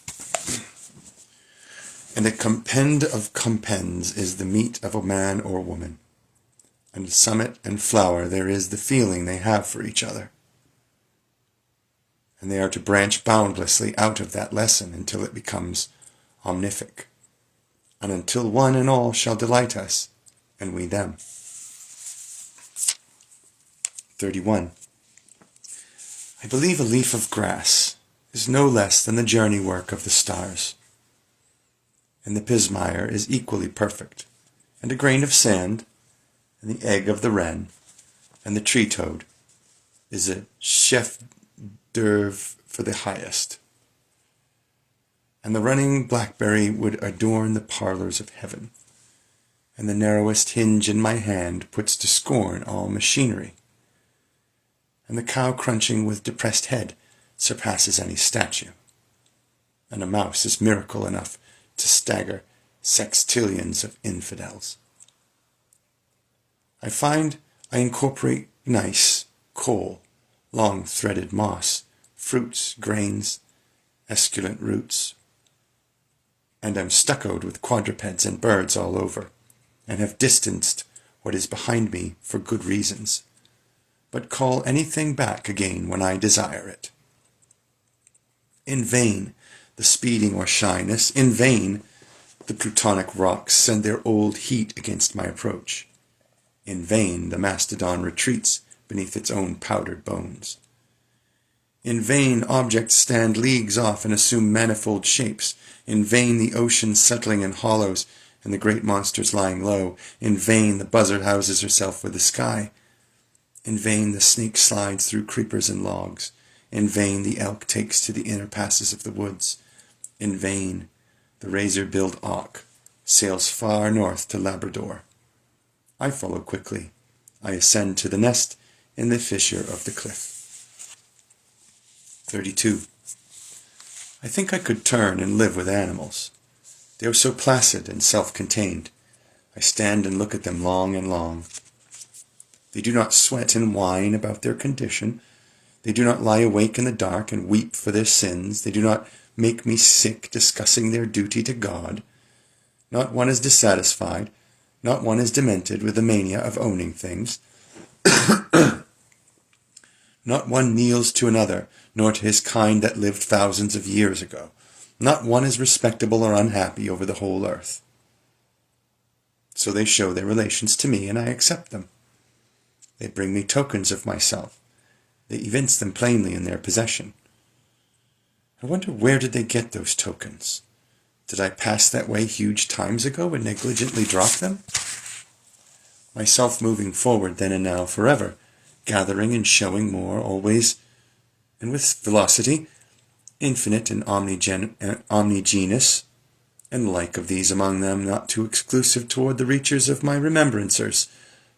And a compend of compends is the meat of a man or woman. And summit and flower there is the feeling they have for each other. And they are to branch boundlessly out of that lesson until it becomes omnific, and until one and all shall delight us, and we them. 31. I believe a leaf of grass is no less than the journey work of the stars, and the pismire is equally perfect, and a grain of sand, and the egg of the wren, and the tree toad is a chef d'oeuvre for the highest. And the running blackberry would adorn the parlors of heaven, and the narrowest hinge in my hand puts to scorn all machinery. And the cow crunching with depressed head surpasses any statue, and a mouse is miracle enough to stagger sextillions of infidels. I find I incorporate gneiss, coal, long-threaded moss, fruits, grains, esculent roots, and am stuccoed with quadrupeds and birds all over, and have distanced what is behind me for good reasons, but call anything back again when I desire it. In vain the speeding or shyness, in vain the plutonic rocks send their old heat against my approach. In vain the mastodon retreats beneath its own powdered bones. In vain objects stand leagues off and assume manifold shapes. In vain the ocean settling in hollows and the great monsters lying low. In vain the buzzard houses herself with the sky. In vain the snake slides through creepers and logs. In vain the elk takes to the inner passes of the woods. In vain the razor-billed auk sails far north to Labrador. I follow quickly. I ascend to the nest in the fissure of the cliff. 32. I think I could turn and live with animals. They are so placid and self-contained. I stand and look at them long and long. They do not sweat and whine about their condition. They do not lie awake in the dark and weep for their sins. They do not make me sick discussing their duty to God. Not one is dissatisfied. Not one is demented with the mania of owning things. Not one kneels to another, nor to his kind that lived thousands of years ago. Not one is respectable or unhappy over the whole earth. So they show their relations to me, and I accept them. They bring me tokens of myself. They evince them plainly in their possession. I wonder where did they get those tokens? Did I pass that way huge times ago and negligently drop them? Myself moving forward then and now forever, gathering and showing more always, and with velocity, infinite and omnigenous, and like of these among them, not too exclusive toward the reachers of my remembrancers,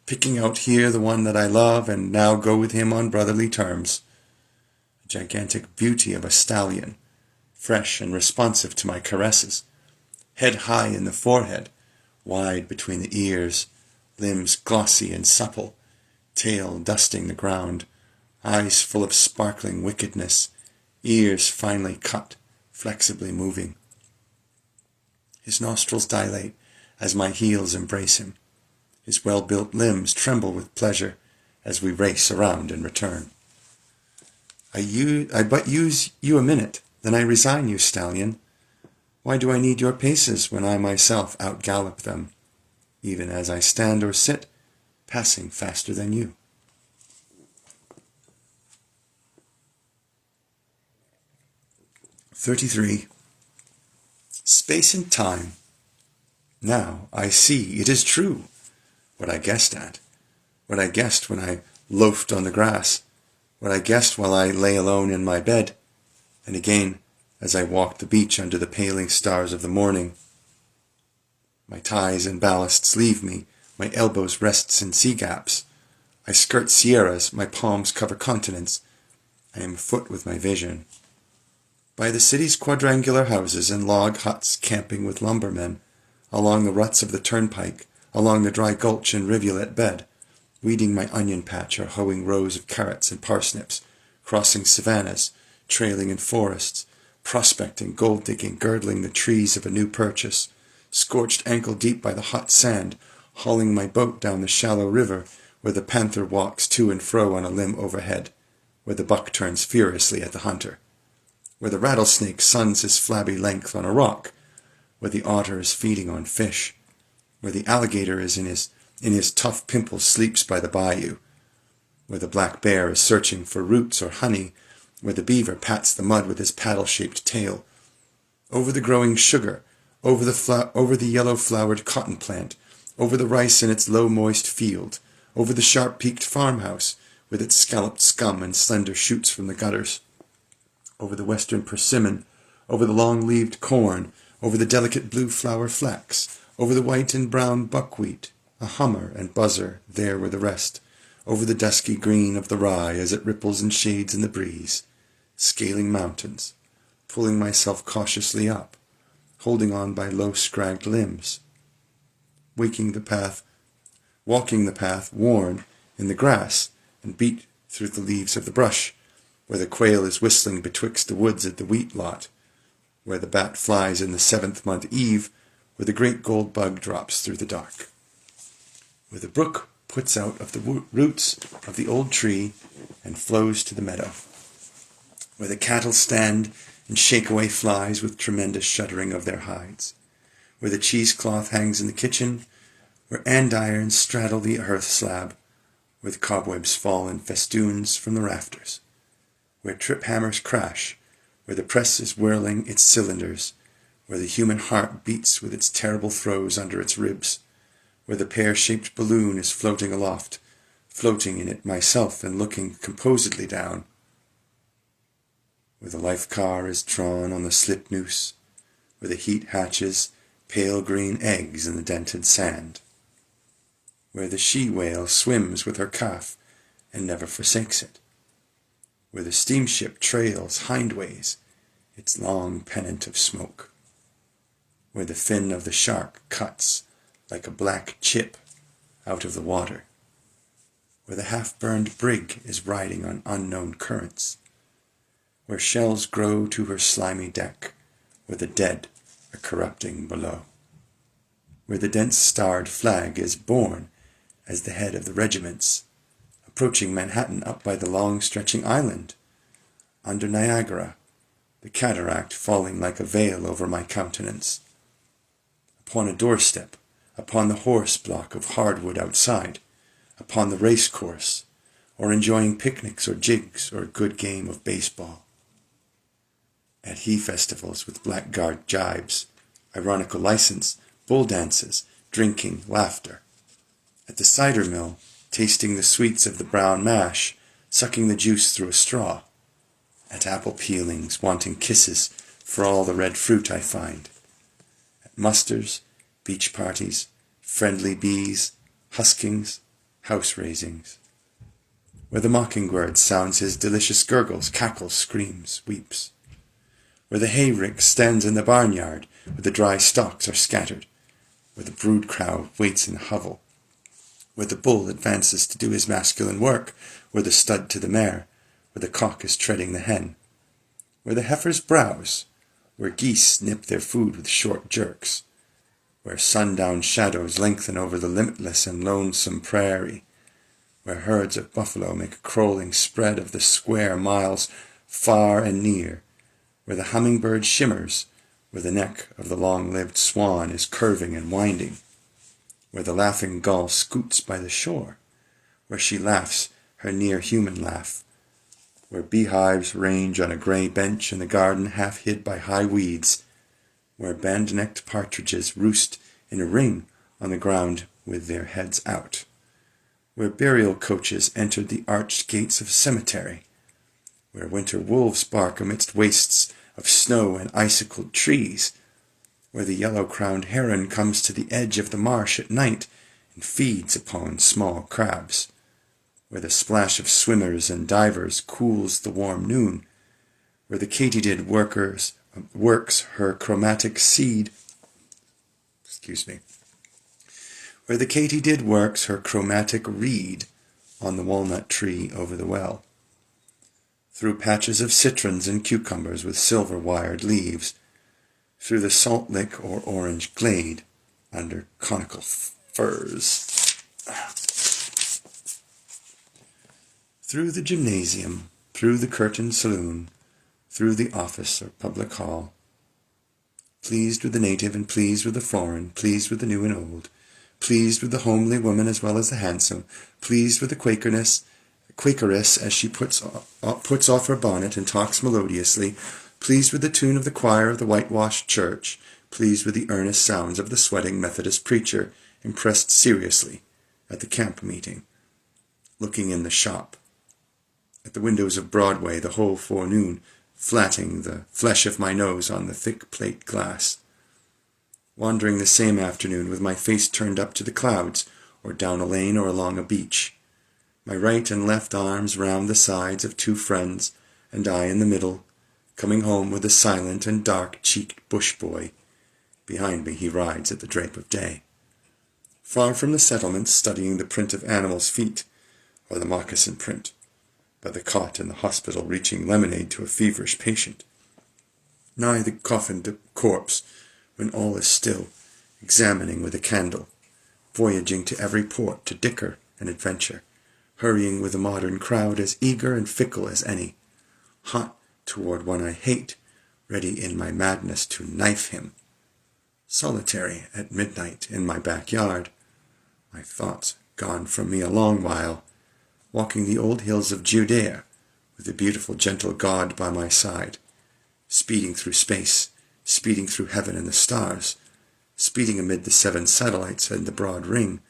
picking out here the one that I love, and now go with him on brotherly terms. A gigantic beauty of a stallion, fresh and responsive to my caresses, head high in the forehead, wide between the ears, limbs glossy and supple, tail dusting the ground, eyes full of sparkling wickedness, ears finely cut, flexibly moving. His nostrils dilate as my heels embrace him. His well-built limbs tremble with pleasure as we race around and return. I but use you a minute, then I resign you, stallion. Why do I need your paces when I myself outgallop them, even as I stand or sit, passing faster than you? 33. Space and time. Now I see it is true, what I guessed at, what I guessed when I loafed on the grass, what I guessed while I lay alone in my bed, and again as I walked the beach under the paling stars of the morning. My ties and ballasts leave me, my elbows rest in sea gaps. I skirt sierras, my palms cover continents. I am afoot with my vision. By the city's quadrangular houses and log huts camping with lumbermen, along the ruts of the turnpike, along the dry gulch and rivulet bed, weeding my onion patch or hoeing rows of carrots and parsnips, crossing savannas, trailing in forests, prospecting, gold-digging, girdling the trees of a new purchase, scorched ankle-deep by the hot sand, hauling my boat down the shallow river where the panther walks to and fro on a limb overhead, where the buck turns furiously at the hunter, where the rattlesnake suns his flabby length on a rock, where the otter is feeding on fish, where the alligator is in his tough pimples sleeps by the bayou, where the black bear is searching for roots or honey, where the beaver pats the mud with his paddle-shaped tail, over the growing sugar, over the yellow-flowered cotton plant, over the rice in its low moist field, over the sharp-peaked farmhouse with its scalloped scum and slender shoots from the gutters, over the western persimmon, over the long-leaved corn, over the delicate blue flower flax, over the white and brown buckwheat, a hummer and buzzer there were the rest, over the dusky green of the rye as it ripples and shades in the breeze, scaling mountains, pulling myself cautiously up, holding on by low scragged limbs, walking the path worn in the grass and beat through the leaves of the brush, where the quail is whistling betwixt the woods at the wheat lot, where the bat flies in the 7th-month eve, where the great gold bug drops through the dark, where the brook puts out of the roots of the old tree and flows to the meadow, where the cattle stand and shake away flies with tremendous shuddering of their hides, where the cheesecloth hangs in the kitchen, where andirons straddle the hearth slab, where the cobwebs fall in festoons from the rafters, where trip hammers crash, where the press is whirling its cylinders, where the human heart beats with its terrible throes under its ribs, where the pear-shaped balloon is floating aloft, floating in it myself and looking composedly down, where the life car is drawn on the slip noose, where the heat hatches pale green eggs in the dented sand, where the she-whale swims with her calf and never forsakes it, where the steamship trails hindways its long pennant of smoke, where the fin of the shark cuts like a black chip out of the water, where the half-burned brig is riding on unknown currents, where shells grow to her slimy deck, where the dead are corrupting below, where the dense starred flag is borne as the head of the regiments, approaching Manhattan up by the long stretching island, under Niagara, the cataract falling like a veil over my countenance, upon a doorstep, upon the horse block of hardwood outside, upon the race course, or enjoying picnics or jigs or a good game of baseball, at he-festivals with blackguard jibes, ironical license, bull dances, drinking, laughter, at the cider mill, tasting the sweets of the brown mash, sucking the juice through a straw, at apple peelings, wanting kisses for all the red fruit I find, musters, beach parties, friendly bees, huskings, house-raisings. Where the mockingbird sounds his delicious gurgles, cackles, screams, weeps. Where the hayrick stands in the barnyard, where the dry stalks are scattered, where the brood crowd waits in hovel, where the bull advances to do his masculine work, where the stud to the mare, where the cock is treading the hen, where the heifers browse, where geese nip their food with short jerks, where sundown shadows lengthen over the limitless and lonesome prairie, where herds of buffalo make a crawling spread of the square miles far and near, where the hummingbird shimmers, where the neck of the long-lived swan is curving and winding, where the laughing gull scoots by the shore, where she laughs her near-human laugh, where beehives range on a grey bench in the garden half hid by high weeds, where band-necked partridges roost in a ring on the ground with their heads out, where burial coaches entered the arched gates of a cemetery, where winter wolves bark amidst wastes of snow and icicled trees, where the yellow-crowned heron comes to the edge of the marsh at night and feeds upon small crabs, where the splash of swimmers and divers cools the warm noon, where the katydid works her chromatic seed, where the katydid works her chromatic reed on the walnut tree over the well, through patches of citrons and cucumbers with silver-wired leaves, through the salt lick or orange glade under conical firs, through the gymnasium, through the curtained saloon, through the office or public hall, pleased with the native and pleased with the foreign, pleased with the new and old, pleased with the homely woman as well as the handsome, pleased with the Quakeress as she puts off her bonnet and talks melodiously, pleased with the tune of the choir of the whitewashed church, pleased with the earnest sounds of the sweating Methodist preacher, impressed seriously at the camp meeting, looking in the shop, at the windows of Broadway the whole forenoon, flatting the flesh of my nose on the thick plate glass, wandering the same afternoon with my face turned up to the clouds, or down a lane or along a beach, my right and left arms round the sides of two friends, and I in the middle, coming home with a silent and dark-cheeked bush boy. Behind me he rides at the drape of day. Far from the settlements, studying the print of animals' feet, or the moccasin print, by the cot in the hospital reaching lemonade to a feverish patient. Nigh the coffined corpse, when all is still, examining with a candle, voyaging to every port to dicker and adventure, hurrying with a modern crowd as eager and fickle as any, hot toward one I hate, ready in my madness to knife him, solitary at midnight in my backyard, my thoughts gone from me a long while, walking the old hills of Judea with the beautiful gentle God by my side, speeding through space, speeding through heaven and the stars, speeding amid the 7 satellites and the broad ring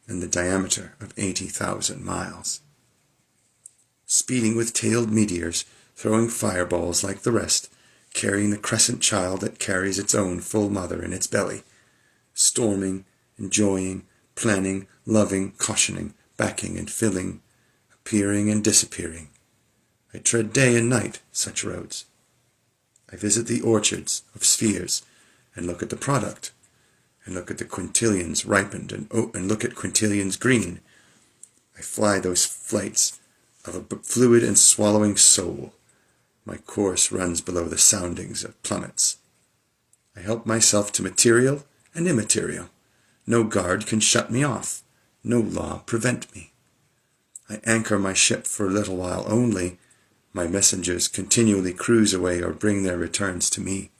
and the diameter of 80,000 miles. Speeding with tailed meteors, throwing fireballs like the rest, carrying the crescent child that carries its own full mother in its belly, storming, enjoying, planning, loving, cautioning, backing and filling, appearing and disappearing. I tread day and night such roads. I visit the orchards of spheres and look at the product, and look at the quintillions ripened and look at quintillions green. I fly those flights of a fluid and swallowing soul. My course runs below the soundings of plummets. I help myself to material and immaterial. No guard can shut me off. No law prevent me. I anchor my ship for a little while only. My messengers continually cruise away or bring their returns to me.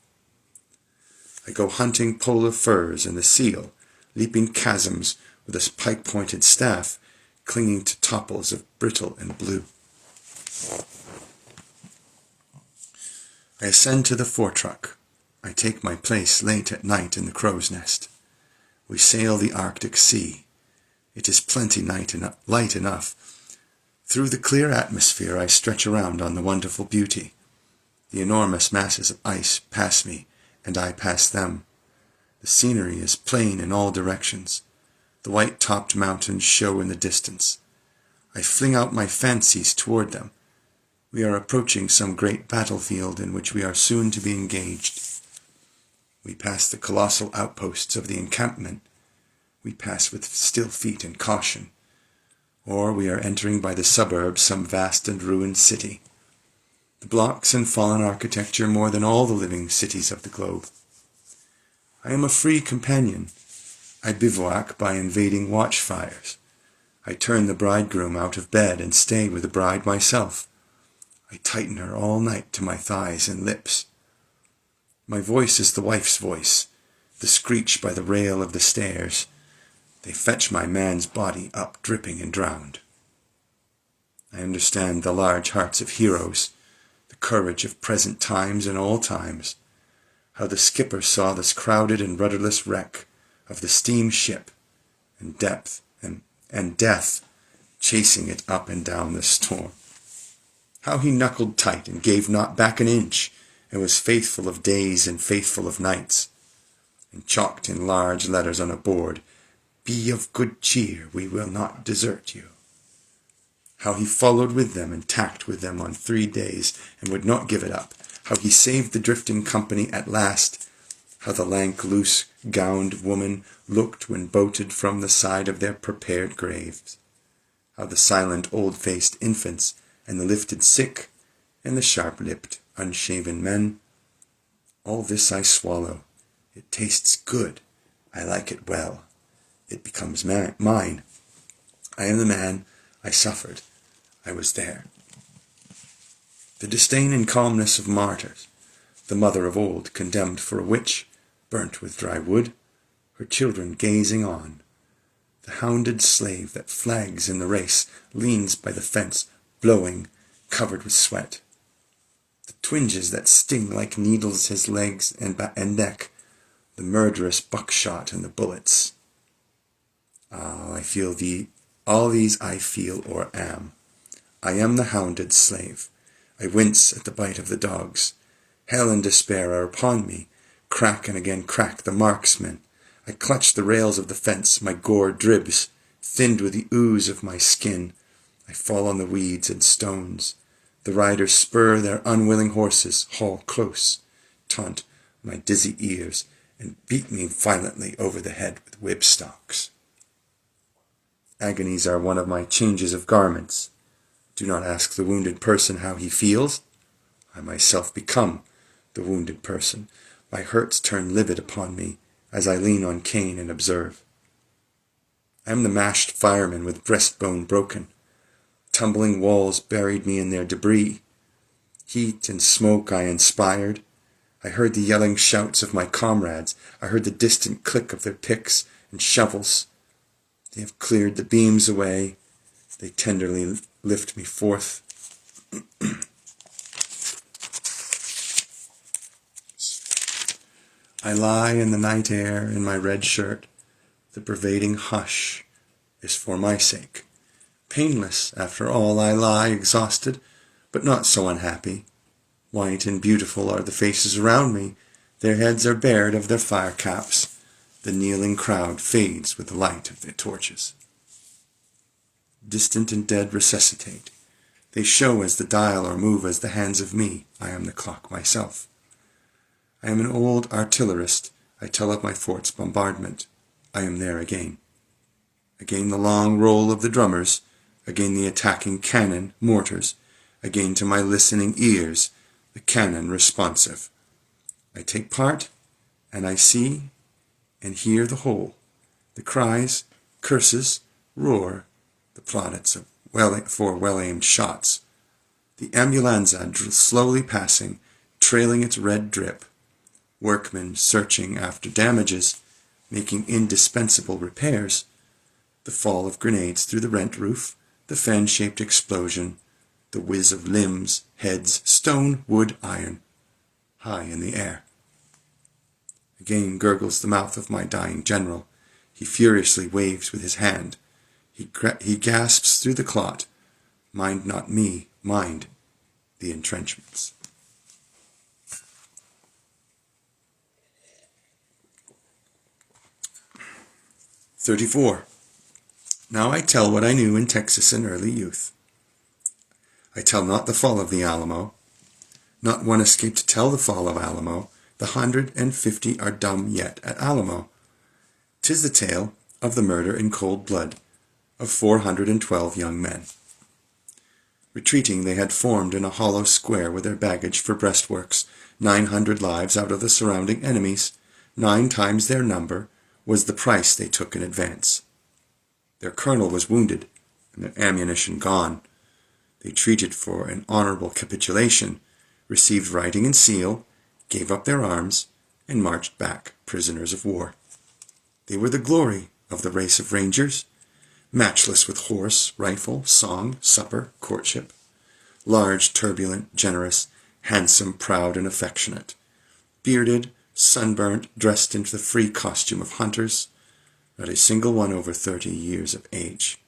I go hunting polar furs and the seal, leaping chasms with a pike-pointed staff, clinging to topples of brittle and blue. I ascend to the foretruck. I take my place late at night in the crow's nest. We sail the Arctic Sea. It is plenty light enough. Through the clear atmosphere I stretch around on the wonderful beauty. The enormous masses of ice pass me, and I pass them. The scenery is plain in all directions. The white-topped mountains show in the distance. I fling out my fancies toward them. We are approaching some great battlefield in which we are soon to be engaged. We pass the colossal outposts of the encampment. We pass with still feet and caution. Or we are entering by the suburbs some vast and ruined city. The blocks and fallen architecture more than all the living cities of the globe. I am a free companion. I bivouac by invading watchfires. I turn the bridegroom out of bed and stay with the bride myself. I tighten her all night to my thighs and lips. My voice is the wife's voice, the screech by the rail of the stairs. They fetch my man's body up dripping and drowned. I understand the large hearts of heroes, the courage of present times and all times, how the skipper saw this crowded and rudderless wreck of the steamship, and death chasing it up and down the storm. How he knuckled tight and gave not back an inch, and was faithful of days and faithful of nights, and chalked in large letters on a board, "Be of good cheer, we will not desert you." How he followed with them and tacked with them on 3 days, and would not give it up. How he saved the drifting company at last. How the lank, loose-gowned woman looked when boated from the side of their prepared graves. How the silent, old-faced infants, and the lifted sick, and the sharp-lipped, unshaven men. All this I swallow. It tastes good. I like it well. It becomes mine. I am the man. I suffered. I was there. The disdain and calmness of martyrs, the mother of old, condemned for a witch, burnt with dry wood, her children gazing on. The hounded slave that flags in the race leans by the fence, blowing, covered with sweat. The twinges that sting like needles his legs and neck, the murderous buckshot and the bullets. All these I feel or am. I am the hounded slave. I wince at the bite of the dogs. Hell and despair are upon me. Crack and again crack the marksmen. I clutch the rails of the fence. My gore dribs, thinned with the ooze of my skin. I fall on the weeds and stones. The riders spur their unwilling horses, haul close, taunt my dizzy ears, and beat me violently over the head with whipstocks. Agonies are one of my changes of garments. Do not ask the wounded person how he feels. I myself become the wounded person. My hurts turn livid upon me as I lean on cane and observe. I am the mashed fireman with breastbone broken. Tumbling walls buried me in their debris. Heat and smoke I inspired. I heard the yelling shouts of my comrades. I heard the distant click of their picks and shovels. They have cleared the beams away. They tenderly lift me forth. I lie in the night air in my red shirt. The pervading hush is for my sake. Painless, after all, I lie exhausted, but not so unhappy. White and beautiful are the faces around me. Their heads are bared of their fire caps. The kneeling crowd fades with the light of their torches. Distant and dead resuscitate. They show as the dial or move as the hands of me. I am the clock myself. I am an old artillerist. I tell of my fort's bombardment. I am there again. Again the long roll of the drummers. Again the attacking cannon, mortars. Again to my listening ears, the cannon responsive. I take part, and I see and hear the whole. The cries, curses, roar, the plaudits for well-aimed shots. The ambulanza slowly passing, trailing its red drip. Workmen searching after damages, making indispensable repairs. The fall of grenades through the rent roof, the fan-shaped explosion, the whiz of limbs, heads, stone, wood, iron, high in the air. Again gurgles the mouth of my dying general. He furiously waves with his hand. He gasps through the clot. Mind not me, mind the entrenchments. 34. Now I tell what I knew in Texas in early youth. I tell not the fall of the Alamo. Not one escaped to tell the fall of Alamo. The 150 are dumb yet at Alamo. 'Tis the tale of the murder in cold blood of 412 young men. Retreating, they had formed in a hollow square with their baggage for breastworks. 900 lives out of the surrounding enemies, 9 times their number, was the price they took in advance. Their colonel was wounded, and their ammunition gone. They treated for an honorable capitulation, received writing and seal, gave up their arms, and marched back, prisoners of war. They were the glory of the race of rangers, matchless with horse, rifle, song, supper, courtship. Large, turbulent, generous, handsome, proud, and affectionate. Bearded, sunburnt, dressed into the free costume of hunters, not a single one over 30 years of age.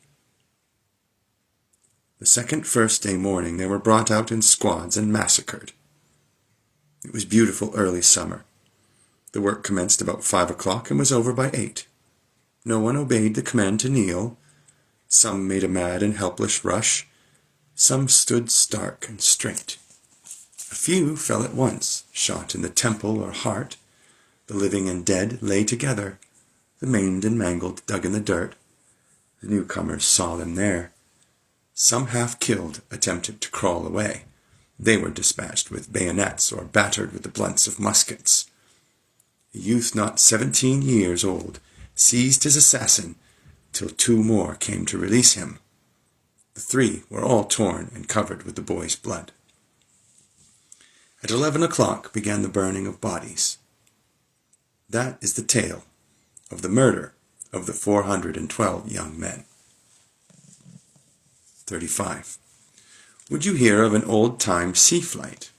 The second first day morning they were brought out in squads and massacred. It was beautiful early summer. The work commenced about 5 o'clock and was over by 8. No one obeyed the command to kneel. Some made a mad and helpless rush. Some stood stark and straight. A few fell at once, shot in the temple or heart. The living and dead lay together. The maimed and mangled dug in the dirt. The newcomers saw them there. Some half-killed attempted to crawl away. They were dispatched with bayonets or battered with the blunts of muskets. A youth not 17 years old seized his assassin till 2 more came to release him. The 3 were all torn and covered with the boy's blood. At 11 o'clock began the burning of bodies. That is the tale of the murder of the 412 young men. 35. Would you hear of an old-time sea flight?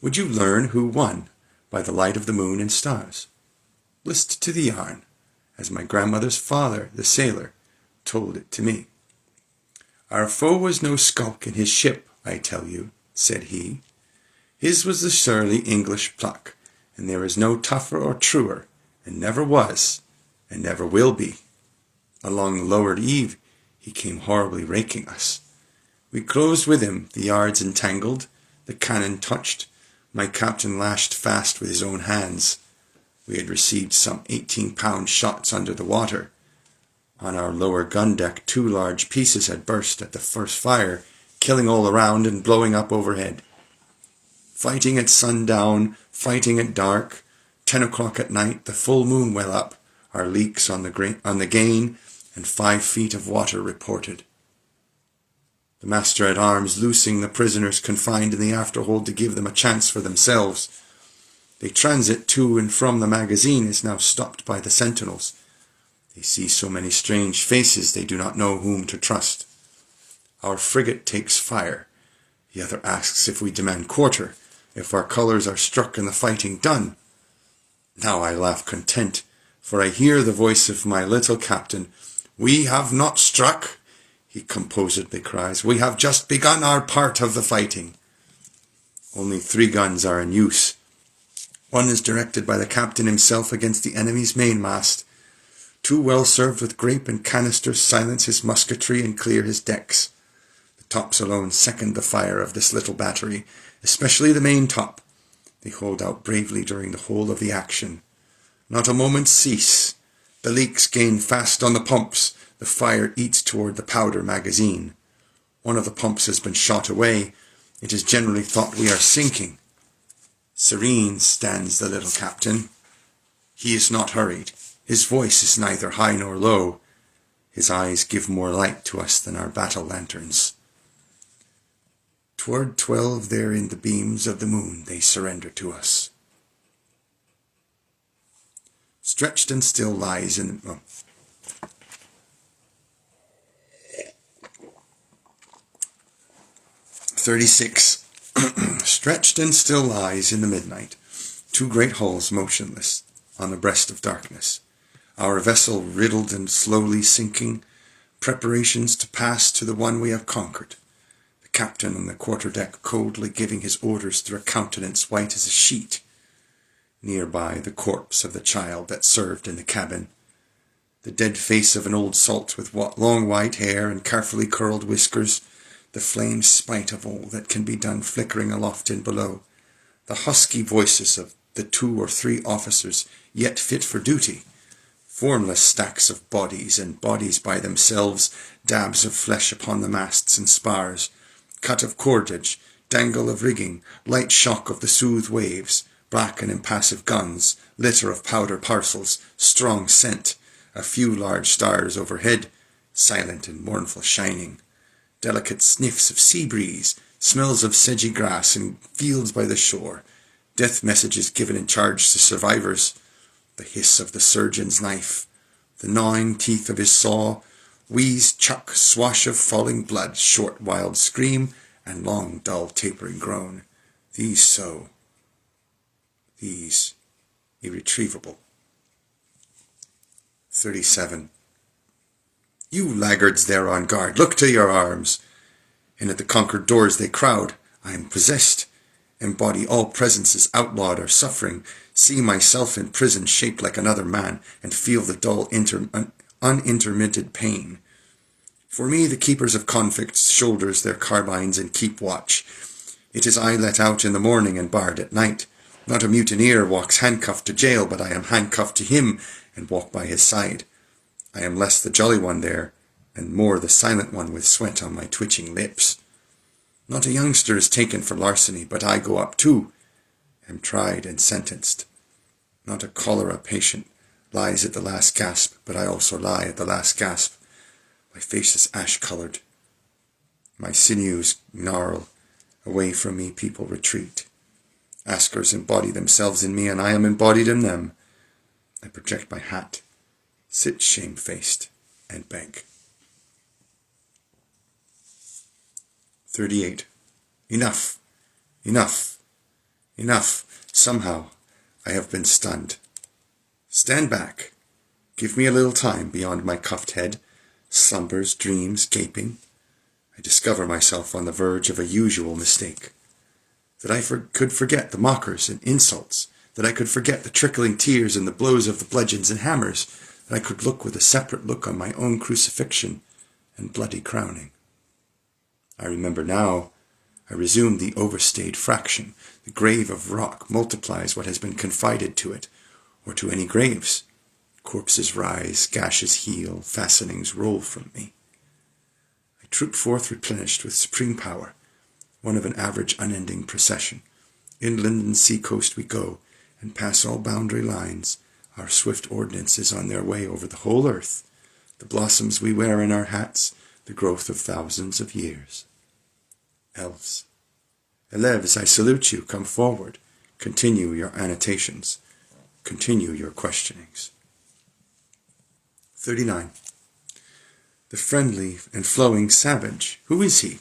Would you learn who won by the light of the moon and stars? List to the yarn, as my grandmother's father, the sailor, told it to me. Our foe was no skulk in his ship, I tell you, said he. His was the surly English pluck, and there is no tougher or truer, and never was, and never will be. Along the lowered eve he came horribly raking us. We closed with him, the yards entangled, the cannon touched, my captain lashed fast with his own hands. We had received some 18-pound shots under the water. On our lower gun deck 2 large pieces had burst at the first fire, killing all around and blowing up overhead. Fighting at sundown, fighting at dark, 10 o'clock at night, the full moon well up, our leaks on the gain, and 5 feet of water reported. The master-at-arms loosing the prisoners confined in the afterhold to give them a chance for themselves. The transit to and from the magazine is now stopped by the sentinels. They see so many strange faces they do not know whom to trust. Our frigate takes fire. The other asks if we demand quarter, if our colours are struck and the fighting done. Now I laugh content, for I hear the voice of my little captain. We have not struck, he composedly cries. We have just begun our part of the fighting. Only 3 guns are in use. One is directed by the captain himself against the enemy's mainmast. 2 well served with grape and canisters silence his musketry and clear his decks. The tops alone second the fire of this little battery, especially the main top. They hold out bravely during the whole of the action. Not a moment's cease. The leaks gain fast on the pumps. The fire eats toward the powder magazine. One of the pumps has been shot away. It is generally thought we are sinking. Serene stands the little captain. He is not hurried. His voice is neither high nor low. His eyes give more light to us than our battle lanterns. Toward 12 there in the beams of the moon they surrender to us. Stretched and still lies in the... 36. Stretched and still lies in the midnight 2 great hulls motionless on the breast of darkness. Our vessel riddled and slowly sinking, preparations to pass to the one we have conquered. The captain on the quarter-deck coldly giving his orders through a countenance white as a sheet. Nearby the corpse of the child that served in the cabin. the dead face of an old salt with long white hair and carefully curled whiskers, the flame spite of all that can be done flickering aloft and below, the husky voices of the 2 or 3 officers yet fit for duty, formless stacks of bodies and bodies by themselves, dabs of flesh upon the masts and spars, cut of cordage, dangle of rigging, light shock of the soothed waves, black and impassive guns, litter of powder parcels, strong scent, a few large stars overhead, silent and mournful shining, delicate sniffs of sea breeze, smells of sedgy grass and fields by the shore, death messages given in charge to survivors, the hiss of the surgeon's knife, the gnawing teeth of his saw, wheeze, chuck, swash of falling blood, short wild scream, and long dull tapering groan. These so, these irretrievable. 37. You laggards there on guard, look to your arms. And at the conquered doors they crowd. I am possessed. Embody all presences outlawed or suffering. See myself in prison shaped like another man, and feel the dull unintermitted pain. For me the keepers of convicts shoulders their carbines and keep watch. It is I let out in the morning and barred at night. Not a mutineer walks handcuffed to jail, but I am handcuffed to him and walk by his side. I am less the jolly one there, and more the silent one with sweat on my twitching lips. Not a youngster is taken for larceny, but I go up too, am tried and sentenced. Not a cholera patient lies at the last gasp, but I also lie at the last gasp. My face is ash-colored. My sinews gnarl. Away from me people retreat. Askers embody themselves in me, and I am embodied in them. I project my hat, sit shamefaced, and beg. 38. Enough, enough, enough. Somehow I have been stunned. Stand back. Give me a little time beyond my cuffed head, slumbers, dreams, gaping. I discover myself on the verge of a usual mistake. That I could forget the mockers and insults, that I could forget the trickling tears and the blows of the bludgeons and hammers, that I could look with a separate look on my own crucifixion and bloody crowning. I remember now. I resume the overstayed fraction. The grave of rock multiplies what has been confided to it, or to any graves. Corpses rise, gashes heal, fastenings roll from me. I troop forth replenished with supreme power, one of an average unending procession. Inland and sea-coast we go, and pass all boundary lines. Our swift ordinances on their way over the whole earth, the blossoms we wear in our hats, the growth of thousands of years. Elves. Eleves, I salute you, come forward. Continue your annotations. Continue your questionings. 39. The friendly and flowing savage, who is he?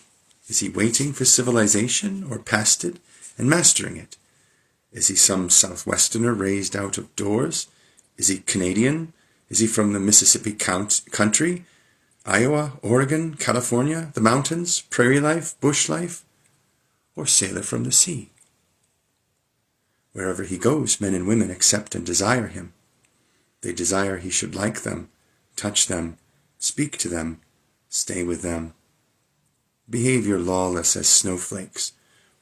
Is he waiting for civilization, or past it, and mastering it? Is he some Southwesterner raised out of doors? Is he Canadian? Is he from the Mississippi country? Iowa, Oregon, California, the mountains, prairie life, bush life? Or sailor from the sea? Wherever he goes, men and women accept and desire him. They desire he should like them, touch them, speak to them, stay with them. Behavior lawless as snowflakes,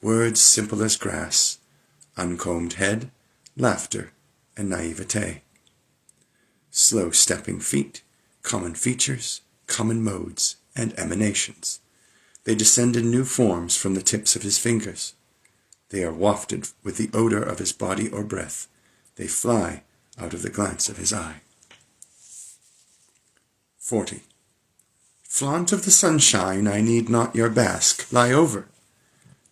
words simple as grass, uncombed head, laughter, and naivete. Slow stepping feet, common features, common modes, and emanations. They descend in new forms from the tips of his fingers. They are wafted with the odor of his body or breath. They fly out of the glance of his eye. 40. Flaunt of the sunshine, I need not your bask, lie over.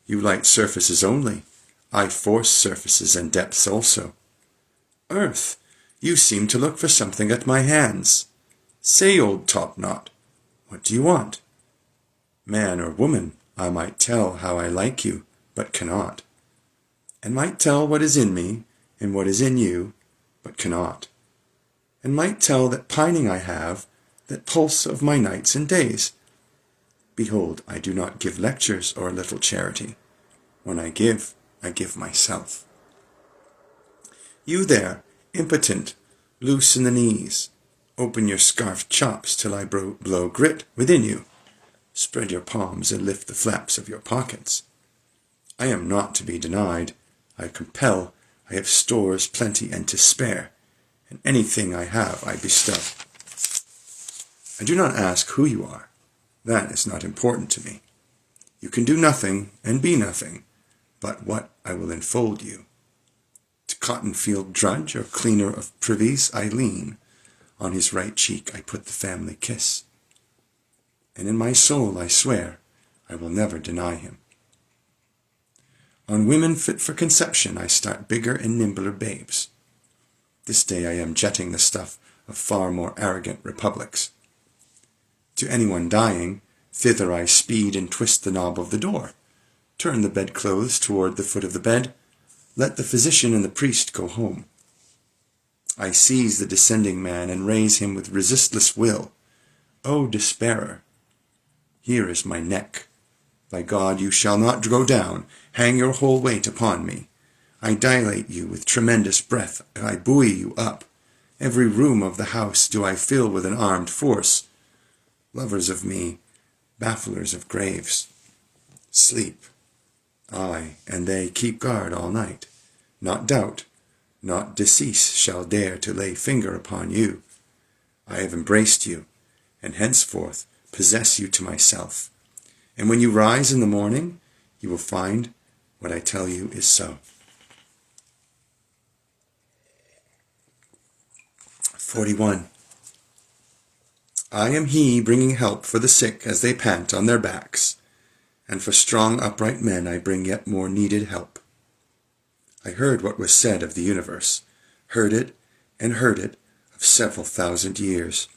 You light surfaces only, I force surfaces and depths also. Earth, you seem to look for something at my hands. Say, old top-knot, what do you want? Man or woman, I might tell how I like you, but cannot. And might tell what is in me, and what is in you, but cannot. And might tell that pining I have, that pulse of my nights and days. Behold, I do not give lectures or a little charity. When I give myself. You there, impotent, loose in the knees, Open your scarfed chops till I blow grit within you. Spread your palms and lift the flaps of your pockets. I am not to be denied. I compel. I have stores plenty and to spare, and anything I have I bestow. I do not ask who you are. That is not important to me. You can do nothing and be nothing, but what I will enfold you. To cotton-field drudge or cleaner of privies I lean. On his right cheek I put the family kiss. And in my soul I swear I will never deny him. On women fit for conception I start bigger and nimbler babes. This day I am jetting the stuff of far more arrogant republics. To anyone dying, thither I speed and twist the knob of the door. Turn the bedclothes toward the foot of the bed. Let the physician and the priest go home. I seize the descending man and raise him with resistless will. O despairer, here is my neck. By God, you shall not go down. Hang your whole weight upon me. I dilate you with tremendous breath. I buoy you up. Every room of the house do I fill with an armed force. Lovers of me, bafflers of graves. Sleep. I and they keep guard all night. Not doubt, not decease shall dare to lay finger upon you. I have embraced you, and henceforth possess you to myself. And when you rise in the morning, you will find what I tell you is so. 41. I am he bringing help for the sick as they pant on their backs, and for strong upright men I bring yet more needed help. I heard what was said of the universe, heard it and heard it of several thousand years.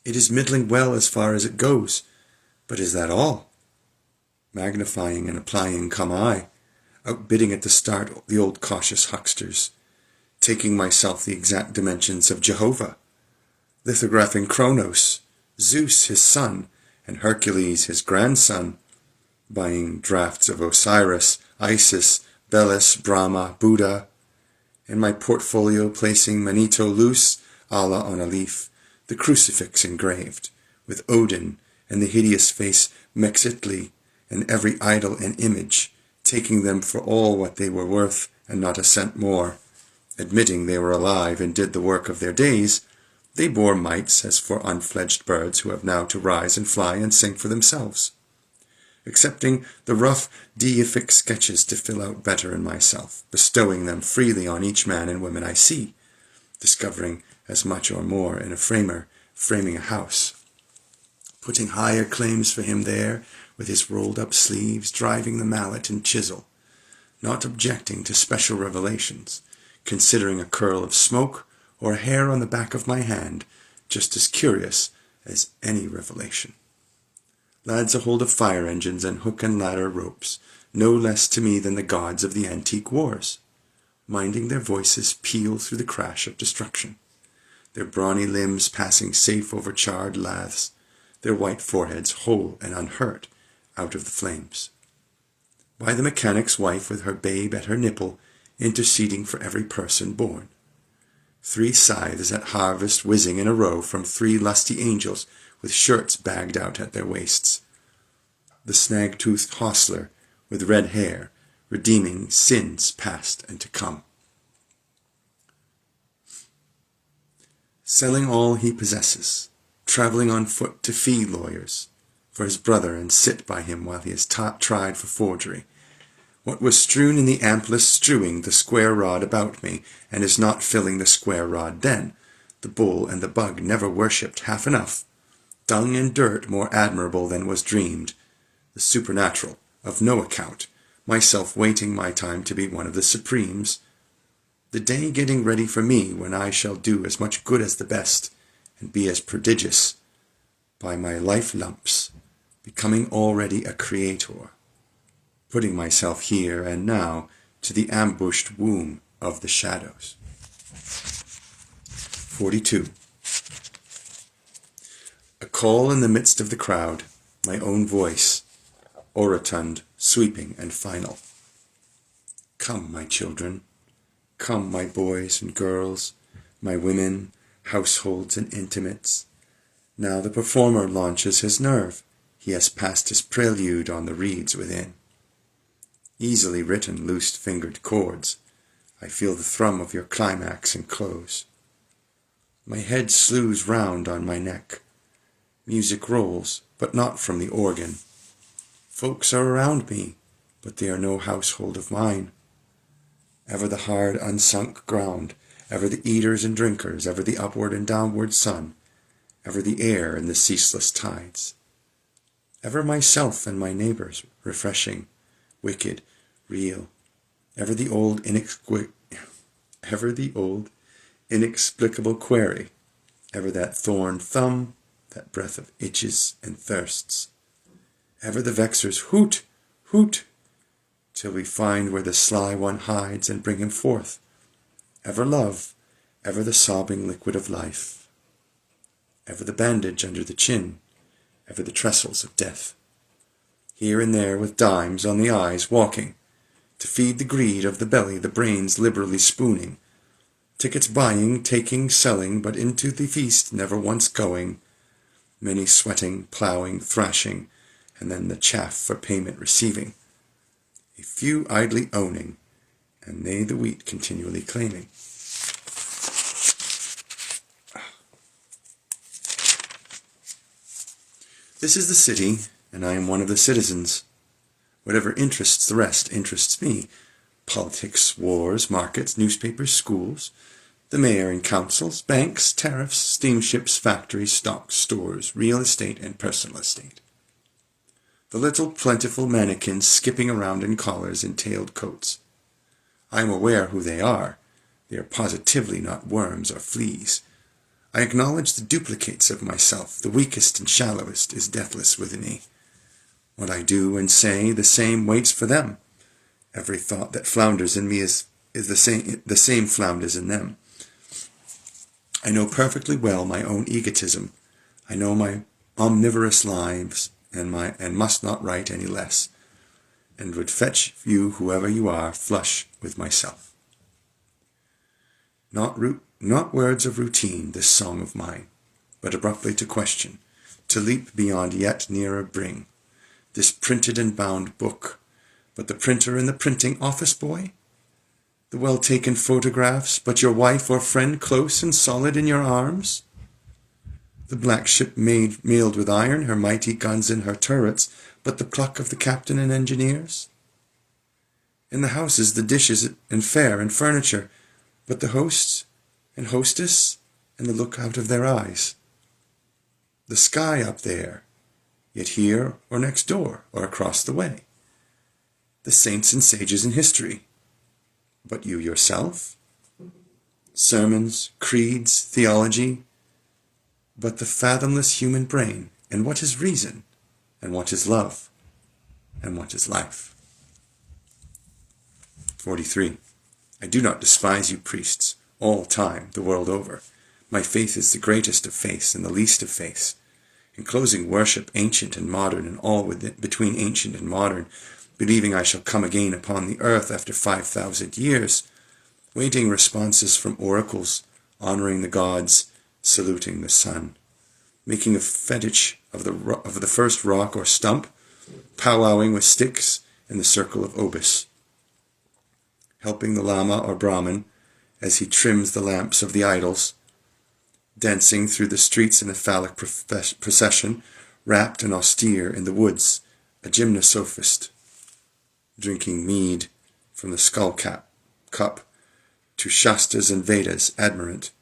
It is middling well as far as it goes, but is that all? Magnifying and applying come I, outbidding at the start the old cautious hucksters, taking myself the exact dimensions of Jehovah, lithographing Kronos, Zeus his son, and Hercules his grandson, buying drafts of Osiris, Isis, Belus, Brahma, Buddha, in my portfolio placing Manito loose, Allah on a leaf, the crucifix engraved, with Odin and the hideous face Mexitli, and every idol and image, taking them for all what they were worth and not a cent more. Admitting they were alive and did the work of their days, they bore mites as for unfledged birds who have now to rise and fly and sing for themselves. Accepting the rough deific sketches to fill out better in myself, bestowing them freely on each man and woman I see, discovering as much or more in a framer framing a house, putting higher claims for him there with his rolled-up sleeves, driving the mallet and chisel, not objecting to special revelations, considering a curl of smoke or a hair on the back of my hand just as curious as any revelation. Lads a hold of fire engines and hook and ladder ropes, no less to me than the gods of the antique wars, minding their voices peal through the crash of destruction, their brawny limbs passing safe over charred laths, their white foreheads whole and unhurt out of the flames. By the mechanic's wife with her babe at her nipple, interceding for every person born. 3 scythes at harvest whizzing in a row from 3 lusty angels with shirts bagged out at their waists. The snag-toothed hostler with red hair, redeeming sins past and to come. Selling all he possesses, traveling on foot to fee lawyers for his brother and sit by him while he is tried for forgery. What was strewn in the amplest strewing the square rod about me, and is not filling the square rod then. The bull and the bug never worshipped half enough. Dung and dirt more admirable than was dreamed. The supernatural, of no account, myself waiting my time to be one of the supremes. The day getting ready for me when I shall do as much good as the best, and be as prodigious, by my life lumps, becoming already a creator, putting myself here and now to the ambushed womb of the shadows. 42. A call in the midst of the crowd, my own voice, orotund, sweeping and final. Come, my children, come, my boys and girls, my women, households and intimates. Now the performer launches his nerve. He has passed his prelude on the reeds within. Easily written, loose-fingered chords. I feel the thrum of your climax and close. My head slews round on my neck. Music rolls, but not from the organ. Folks are around me, but they are no household of mine. Ever the hard, unsunk ground, ever the eaters and drinkers, ever the upward and downward sun, ever the air and the ceaseless tides. Ever myself and my neighbors, refreshing, wicked, real, ever the old inexplicable query, ever that thorn thumb, that breath of itches and thirsts, ever the vexer's hoot, hoot, till we find where the sly one hides and bring him forth, ever love, ever the sobbing liquid of life, ever the bandage under the chin, ever the trestles of death, here and there with dimes on the eyes walking, to feed the greed of the belly, the brains liberally spooning, tickets buying, taking, selling, but into the feast never once going, many sweating, ploughing, thrashing, and then the chaff for payment receiving, a few idly owning, and they the wheat continually claiming. This is the city, and I am one of the citizens. Whatever interests the rest interests me. Politics, wars, markets, newspapers, schools, the mayor and councils, banks, tariffs, steamships, factories, stocks, stores, real estate, and personal estate. The little plentiful mannequins skipping around in collars and tailed coats. I am aware who they are. They are positively not worms or fleas. I acknowledge the duplicates of myself. The weakest and shallowest is deathless within me. What I do and say, the same waits for them. Every thought that flounders in me is the same flounders in them. I know perfectly well my own egotism. I know my omnivorous lives, and must not write any less, and would fetch you, whoever you are, flush with myself. Not words of routine, this song of mine, but abruptly to question, to leap beyond yet nearer bring, this printed and bound book, but the printer and the printing office boy? The well-taken photographs, but your wife or friend close and solid in your arms? The black ship mailed with iron, her mighty guns and her turrets, but the pluck of the captain and engineers? In the houses the dishes and fare and furniture, but the hosts and hostess and the look out of their eyes? The sky up there, yet here or next door or across the way? The saints and sages in history, but you yourself? Sermons, creeds, theology, but the fathomless human brain, and what is reason, and what is love, and what is life? 43. I do not despise you priests, all time, the world over. My faith is the greatest of faiths and the least of faiths, enclosing worship ancient and modern, and all between ancient and modern, believing I shall come again upon the earth after 5,000 years, waiting responses from oracles, honoring the gods, saluting the sun, making a fetish of the first rock or stump, powwowing with sticks in the circle of obis, helping the lama or Brahmin as he trims the lamps of the idols, dancing through the streets in a phallic procession, wrapped and austere in the woods, a gymnosophist, drinking mead from the cup, to Shastras and Vedas admirant,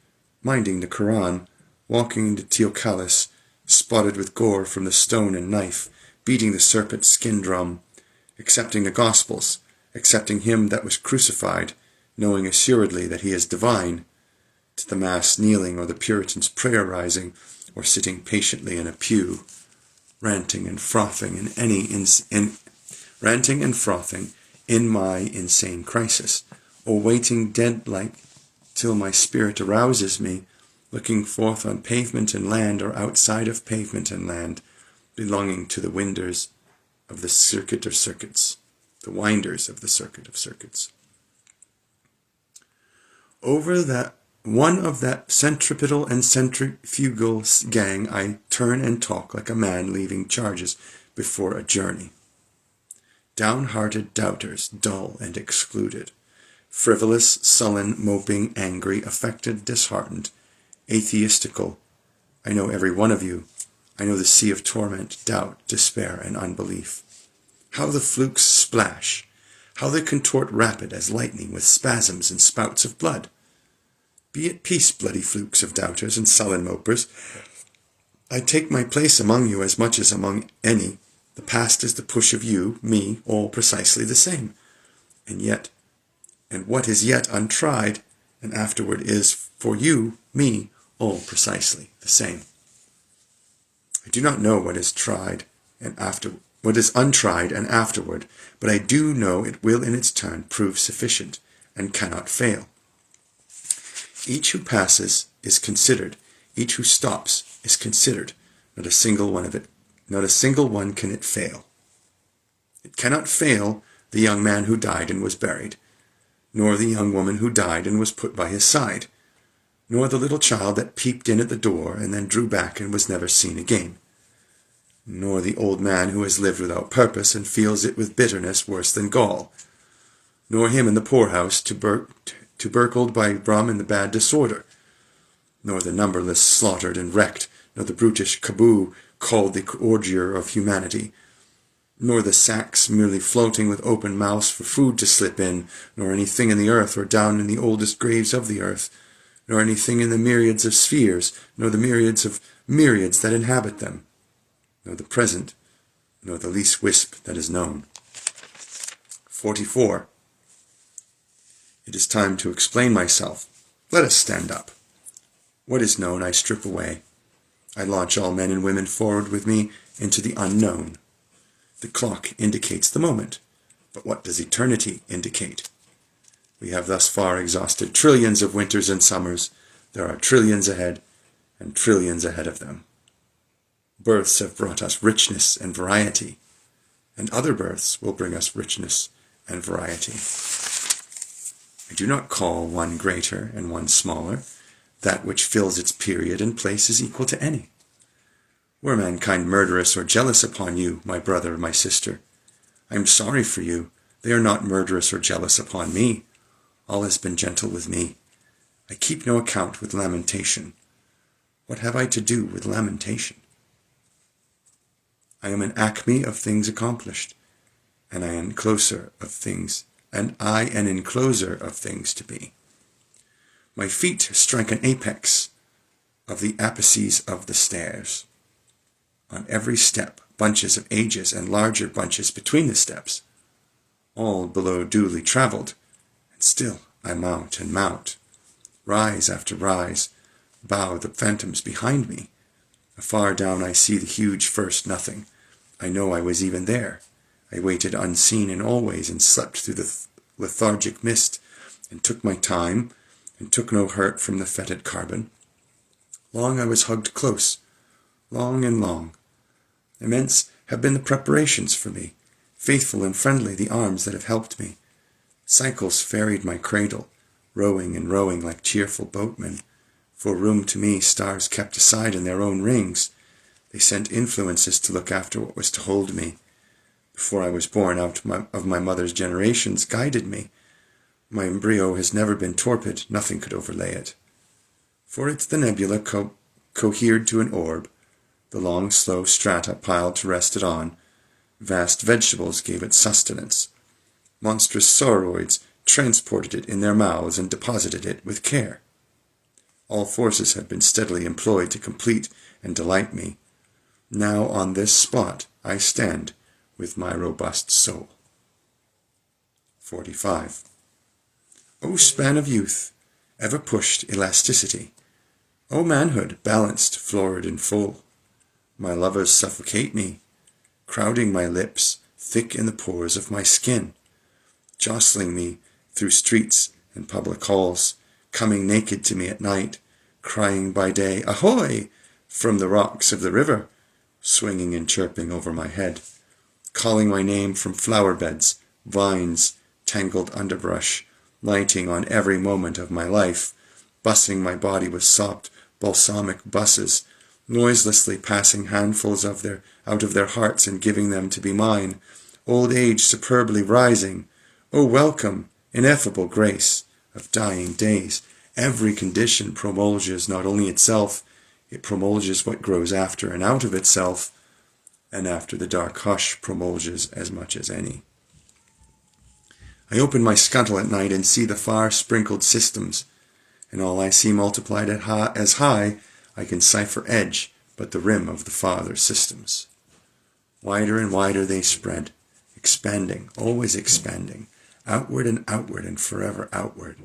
minding the Quran, walking into Teocallis, spotted with gore from the stone and knife, beating the serpent skin drum, accepting the Gospels, accepting him that was crucified, knowing assuredly that he is divine, to the Mass kneeling or the Puritans prayer rising, or sitting patiently in a pew, ranting and frothing in my insane crisis, or waiting dead-like till my spirit arouses me, looking forth on pavement and land or outside of pavement and land, belonging to the winders of the circuit of circuits, the winders of the circuit of circuits. Over one of that centripetal and centrifugal gang, I turn and talk like a man leaving charges before a journey. Downhearted doubters, dull and excluded, frivolous, sullen, moping, angry, affected, disheartened, atheistical, I know every one of you. I know the sea of torment, doubt, despair, and unbelief. How the flukes splash! How they contort rapid as lightning with spasms and spouts of blood! Be at peace, bloody flukes of doubters and sullen mopers. I take my place among you as much as among any. The past is the push of you, me, all precisely the same. And what is yet untried, and afterward is, for you, me, all precisely the same. I do not know what is untried and afterward, but I do know it will in its turn prove sufficient, and cannot fail. Each who passes is considered, each who stops is considered, not a single one can it fail. It cannot fail the young man who died and was buried, nor the young woman who died and was put by his side, nor the little child that peeped in at the door and then drew back and was never seen again, nor the old man who has lived without purpose and feels it with bitterness worse than gall, nor him in the poorhouse tubercled by rum and the bad disorder, nor the numberless slaughtered and wrecked, nor the brutish caboo called the ordure of humanity, nor the sacks merely floating with open mouths for food to slip in, nor anything in the earth or down in the oldest graves of the earth, nor anything in the myriads of spheres, nor the myriads of myriads that inhabit them, nor the present, nor the least wisp that is known. 44. It is time to explain myself. Let us stand up. What is known I strip away. I launch all men and women forward with me into the unknown. The clock indicates the moment, but what does eternity indicate? We have thus far exhausted trillions of winters and summers. There are trillions ahead, and trillions ahead of them. Births have brought us richness and variety, and other births will bring us richness and variety. I do not call one greater and one smaller. That which fills its period and place is equal to any. Were mankind murderous or jealous upon you, my brother or my sister, I am sorry for you. They are not murderous or jealous upon me. All has been gentle with me. I keep no account with lamentation. What have I to do with lamentation? I am an acme of things accomplished, and I am closer of things, and I an encloser of things to be. My feet strike an apex of the apices of the stairs. On every step, bunches of ages and larger bunches between the steps, all below duly travelled, and still I mount and mount. Rise after rise, bow the phantoms behind me. Afar down I see the huge first nothing. I know I was even there. I waited unseen and always, and slept through the lethargic mist, and took my time, and took no hurt from the fetid carbon. Long I was hugged close, long and long. Immense have been the preparations for me, faithful and friendly the arms that have helped me. Cycles ferried my cradle, rowing and rowing like cheerful boatmen. For room to me stars kept aside in their own rings. They sent influences to look after what was to hold me. Before I was born out of my mother's generations guided me. My embryo has never been torpid, nothing could overlay it. For it's the nebula cohered to an orb, the long slow strata piled to rest it on. Vast vegetables gave it sustenance. Monstrous sauroids transported it in their mouths and deposited it with care. All forces have been steadily employed to complete and delight me. Now on this spot I stand with my robust soul. 45. O span of youth, ever pushed elasticity! O manhood, balanced, florid, and full! My lovers suffocate me, crowding my lips thick in the pores of my skin, jostling me through streets and public halls, coming naked to me at night, crying by day, "Ahoy!" from the rocks of the river, swinging and chirping over my head, calling my name from flower beds, vines, tangled underbrush, lighting on every moment of my life, bussing my body with soft balsamic busses, noiselessly passing handfuls out of their hearts and giving them to be mine, old age superbly rising. O welcome, ineffable grace of dying days! Every condition promulges not only itself, it promulges what grows after and out of itself, and after the dark hush promulges as much as any. I open my scuttle at night and see the far sprinkled systems, and all I see multiplied as high I can cipher edge but the rim of the farther systems. Wider and wider they spread, expanding, always expanding, outward and forever outward.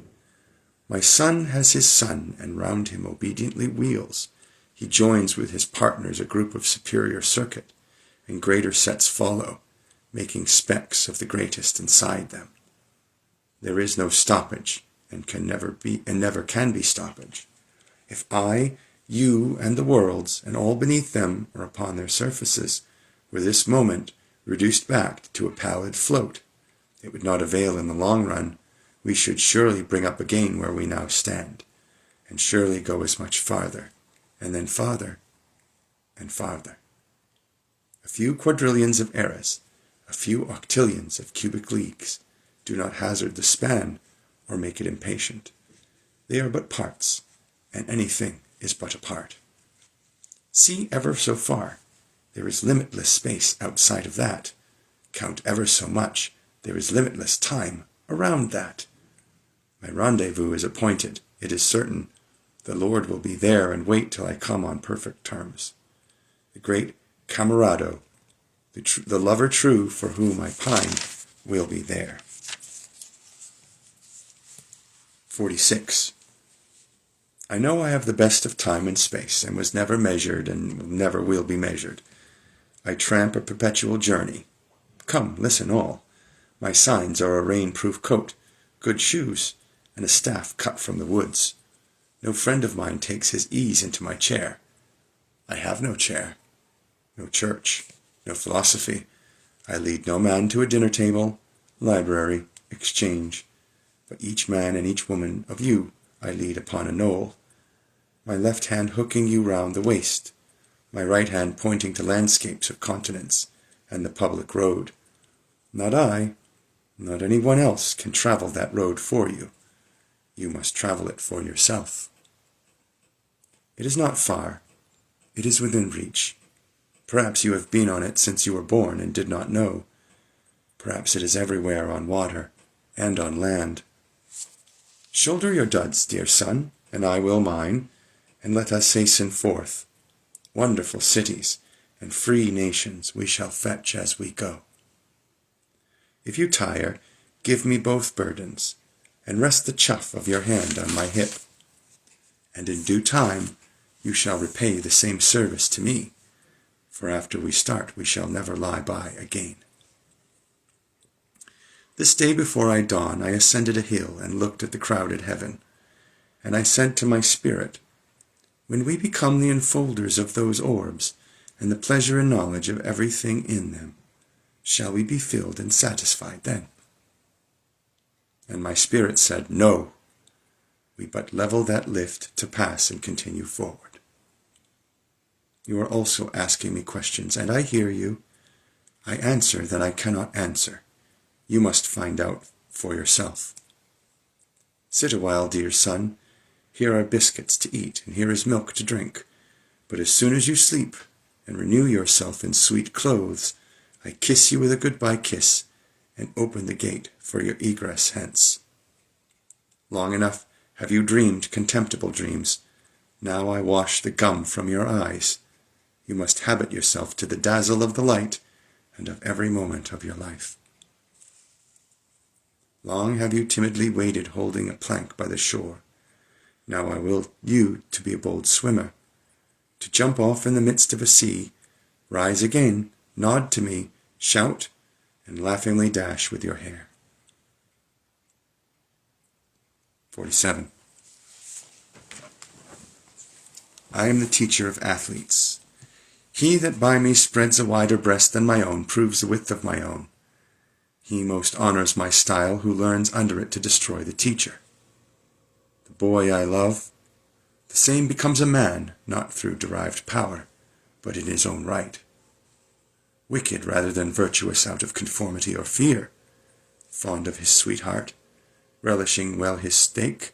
My sun has his sun, and round him obediently wheels. He joins with his partners a group of superior circuit, and greater sets follow, making specks of the greatest inside them. There is no stoppage, and never can be stoppage. If I, you, and the worlds, and all beneath them or upon their surfaces, were this moment reduced back to a pallid float, it would not avail in the long run. We should surely bring up again where we now stand, and surely go as much farther, and then farther, and farther. A few quadrillions of eras, a few octillions of cubic leagues, do not hazard the span or make it impatient. They are but parts, and anything is but a part. See ever so far, there is limitless space outside of that. Count ever so much, there is limitless time around that. My rendezvous is appointed, it is certain. The Lord will be there and wait till I come on perfect terms. The great camerado, the lover true for whom I pine, will be there. 46. I know I have the best of time and space, and was never measured, and never will be measured. I tramp a perpetual journey. Come, listen all. My signs are a rain-proof coat, good shoes, and a staff cut from the woods. No friend of mine takes his ease into my chair. I have no chair, no church, no philosophy. I lead no man to a dinner table, library, exchange, but each man and each woman of you I lead upon a knoll, my left hand hooking you round the waist, my right hand pointing to landscapes of continents and the public road. Not I, not anyone else can travel that road for you. You must travel it for yourself. It is not far. It is within reach. Perhaps you have been on it since you were born and did not know. Perhaps it is everywhere on water and on land. Shoulder your duds, dear son, and I will mine, and let us hasten forth. Wonderful cities and free nations we shall fetch as we go. If you tire, give me both burdens, and rest the chuff of your hand on my hip. And in due time you shall repay the same service to me, for after we start we shall never lie by again. This day before I dawn I ascended a hill and looked at the crowded heaven, and I said to my spirit, when we become the enfolders of those orbs, and the pleasure and knowledge of everything in them, shall we be filled and satisfied then? And my spirit said, no, we but level that lift to pass and continue forward. You are also asking me questions, and I hear you. I answer that I cannot answer. You must find out for yourself. Sit a while, dear son. Here are biscuits to eat, and here is milk to drink. But as soon as you sleep and renew yourself in sweet clothes, I kiss you with a goodbye kiss, and open the gate for your egress hence. Long enough have you dreamed contemptible dreams. Now I wash the gum from your eyes. You must habit yourself to the dazzle of the light and of every moment of your life. Long have you timidly waited holding a plank by the shore. Now I will you to be a bold swimmer, to jump off in the midst of a sea, rise again, nod to me, shout, and laughingly dash with your hair. 47. I am the teacher of athletes. He that by me spreads a wider breast than my own proves the width of my own. He most honors my style who learns under it to destroy the teacher. The The boy I love, the same becomes a man, not through derived power, but in his own right. Wicked rather than virtuous out of conformity or fear, fond of his sweetheart, relishing well his steak,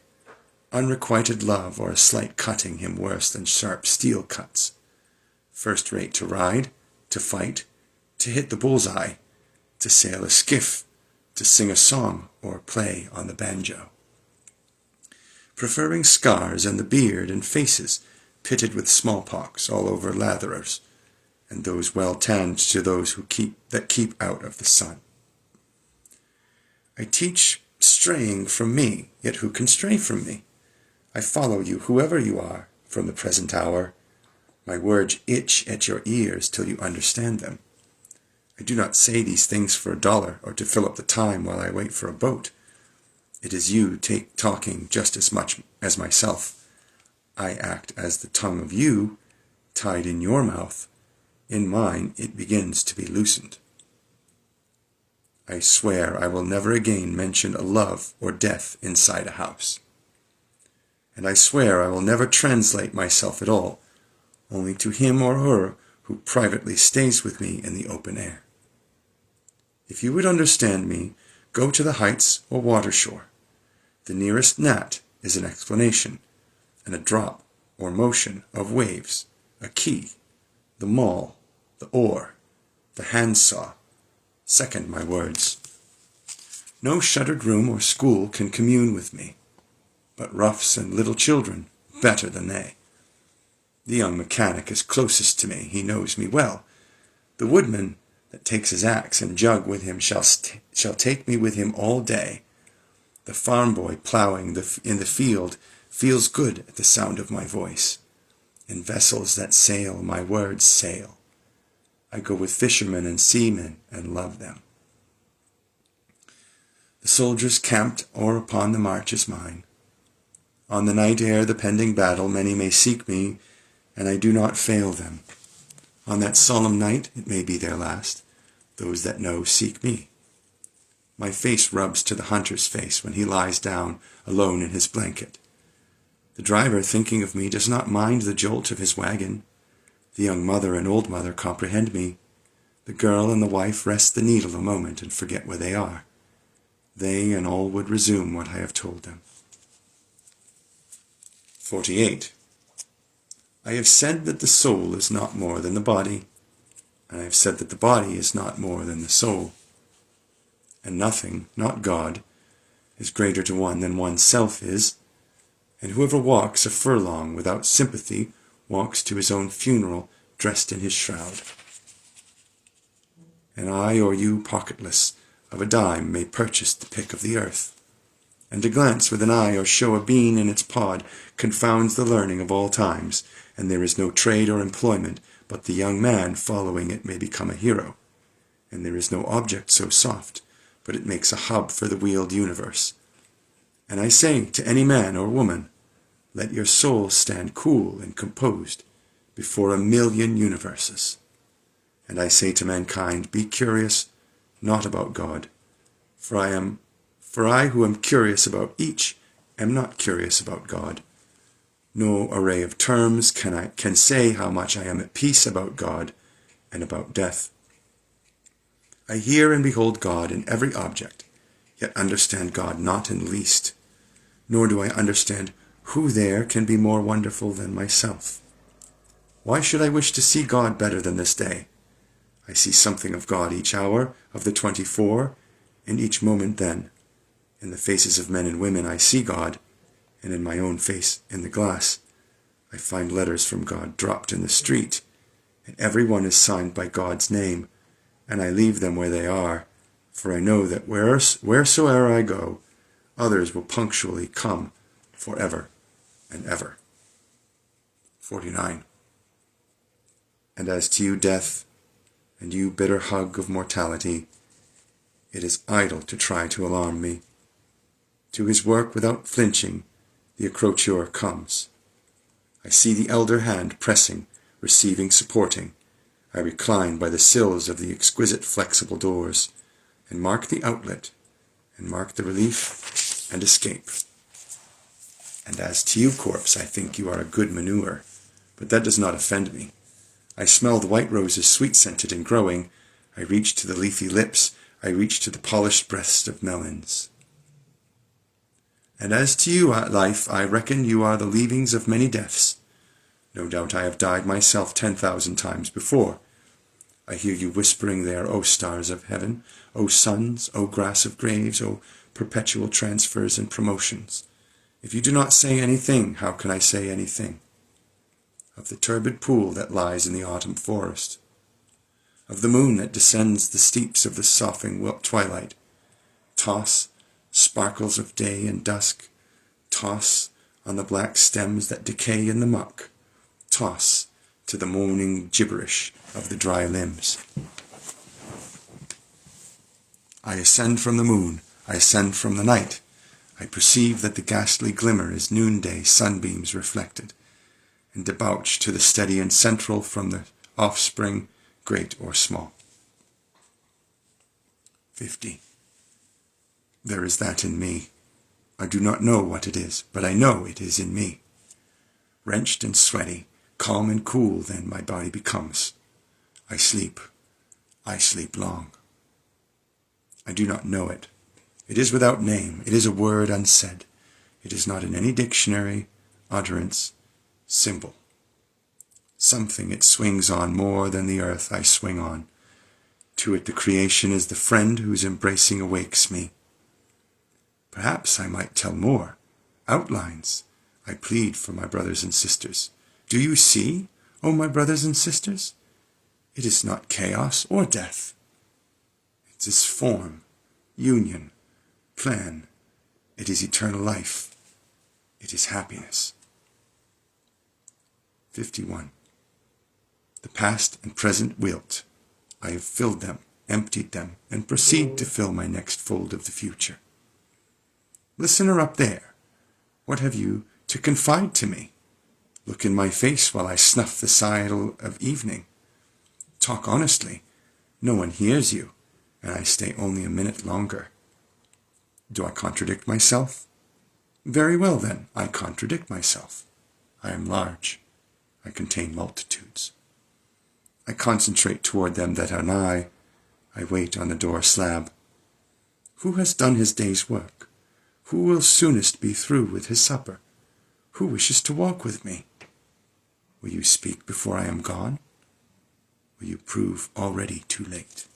unrequited love or a slight cutting him worse than sharp steel cuts, first rate to ride, to fight, to hit the bull's-eye, to sail a skiff, to sing a song or play on the banjo. Preferring scars and the beard and faces pitted with smallpox all over latherers, and those well tanned to those that keep out of the sun. I teach straying from me, yet who can stray from me? I follow you, whoever you are, from the present hour. My words itch at your ears till you understand them. I do not say these things for $1 or to fill up the time while I wait for a boat. It is you talking just as much as myself. I act as the tongue of you, tied in your mouth. In mine it begins to be loosened. I swear I will never again mention a love or death inside a house. And I swear I will never translate myself at all, only to him or her who privately stays with me in the open air. If you would understand me, go to the heights or water shore. The nearest gnat is an explanation, and a drop or motion of waves, a key, the maul, the oar, the handsaw. Second my words. No shuttered room or school can commune with me, but roughs and little children better than they. The young mechanic is closest to me, he knows me well. The woodman that takes his axe and jug with him shall take me with him all day. The farm boy ploughing in the field feels good at the sound of my voice. In vessels that sail, my words sail. I go with fishermen and seamen and love them. The soldiers camped or upon the march is mine. On the night ere the pending battle many may seek me, and I do not fail them. On that solemn night, it may be their last, those that know seek me. My face rubs to the hunter's face when he lies down alone in his blanket. The driver, thinking of me, does not mind the jolt of his wagon. The young mother and old mother comprehend me. The girl and the wife rest the needle a moment and forget where they are. They and all would resume what I have told them. 48. I have said that the soul is not more than the body, and I have said that the body is not more than the soul. And nothing, not God, is greater to one than oneself is, and whoever walks a furlong without sympathy walks to his own funeral dressed in his shroud. And I or you, pocketless of a dime, may purchase the pick of the earth, and to glance with an eye or show a bean in its pod confounds the learning of all times, and there is no trade or employment, but the young man following it may become a hero, and there is no object so soft, but it makes a hub for the wheeled universe. And I say to any man or woman, let your soul stand cool and composed before 1,000,000 universes. And I say to mankind, be curious, not about God, for I who am curious about each am not curious about God. No array of terms can say how much I am at peace about God and about death. I hear and behold God in every object, yet understand God not in the least, nor do I understand who there can be more wonderful than myself. Why should I wish to see God better than this day? I see something of God each hour of the 24, and each moment then. In the faces of men and women I see God, and in my own face in the glass. I find letters from God dropped in the street, and every one is signed by God's name, and I leave them where they are, for I know that wheresoever I go, others will punctually come forever and ever. 49. And as to you, death, and you, bitter hug of mortality, it is idle to try to alarm me. To his work without flinching, the encroacher comes. I see the elder hand pressing, receiving, supporting. I recline by the sills of the exquisite flexible doors, and mark the outlet, and mark the relief and escape. And as to you, corpse, I think you are a good manure, but that does not offend me. I smell the white roses sweet-scented and growing. I reach to the leafy lips. I reach to the polished breast of melons. And as to you, life, I reckon you are the leavings of many deaths. No doubt I have died myself 10,000 times before. I hear you whispering there, O stars of heaven, O suns, O grass of graves, O perpetual transfers and promotions. If you do not say anything, how can I say anything? Of the turbid pool that lies in the autumn forest, of the moon that descends the steeps of the soughing twilight, toss, sparkles of day and dusk, toss on the black stems that decay in the muck, toss to the moaning gibberish of the dry limbs. I ascend from the moon, I ascend from the night. I perceive that the ghastly glimmer is noonday sunbeams reflected, and debauch to the steady and central from the offspring, great or small. 50. There is that in me. I do not know what it is, but I know it is in me. Wrenched and sweaty, calm and cool then my body becomes. I sleep long. I do not know it. It is without name, it is a word unsaid. It is not in any dictionary, utterance, symbol. Something it swings on more than the earth I swing on. To it the creation is the friend whose embracing awakes me. Perhaps I might tell more. Outlines. I plead for my brothers and sisters. Do you see, O my brothers and sisters? It is not chaos or death. It is form, union, plan. It is eternal life. It is happiness. 51. The past and present wilt. I have filled them, emptied them, and proceed to fill my next fold of the future. Listener up there, what have you to confide to me? Look in my face while I snuff the sidle of evening. Talk honestly. No one hears you, and I stay only a minute longer. Do I contradict myself? Very well, then, I contradict myself. I am large. I contain multitudes. I concentrate toward them that are nigh. I wait on the door slab. Who has done his day's work? Who will soonest be through with his supper? Who wishes to walk with me? Will you speak before I am gone? Will you prove already too late?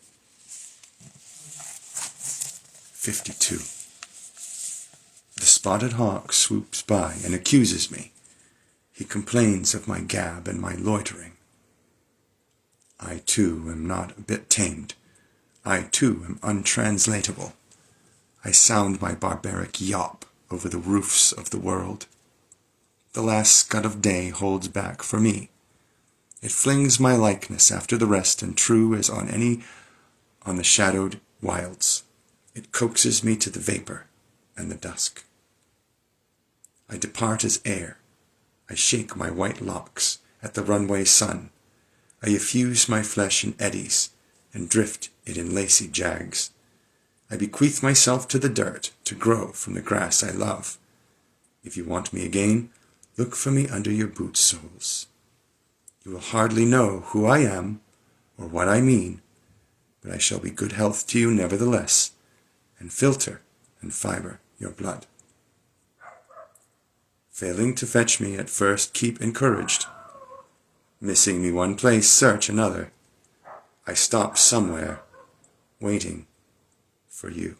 52. The spotted hawk swoops by and accuses me. He complains of my gab and my loitering. I, too, am not a bit tamed. I, too, am untranslatable. I sound my barbaric yawp over the roofs of the world. The last scud of day holds back for me. It flings my likeness after the rest, and true as on the shadowed wilds. It coaxes me to the vapor and the dusk. I depart as air. I shake my white locks at the runway sun. I effuse my flesh in eddies and drift it in lacy jags. I bequeath myself to the dirt to grow from the grass I love. If you want me again, look for me under your boot soles. You will hardly know who I am or what I mean, but I shall be good health to you nevertheless, and filter and fibre your blood. Failing to fetch me at first, keep encouraged. Missing me one place, search another. I stop somewhere, waiting for you.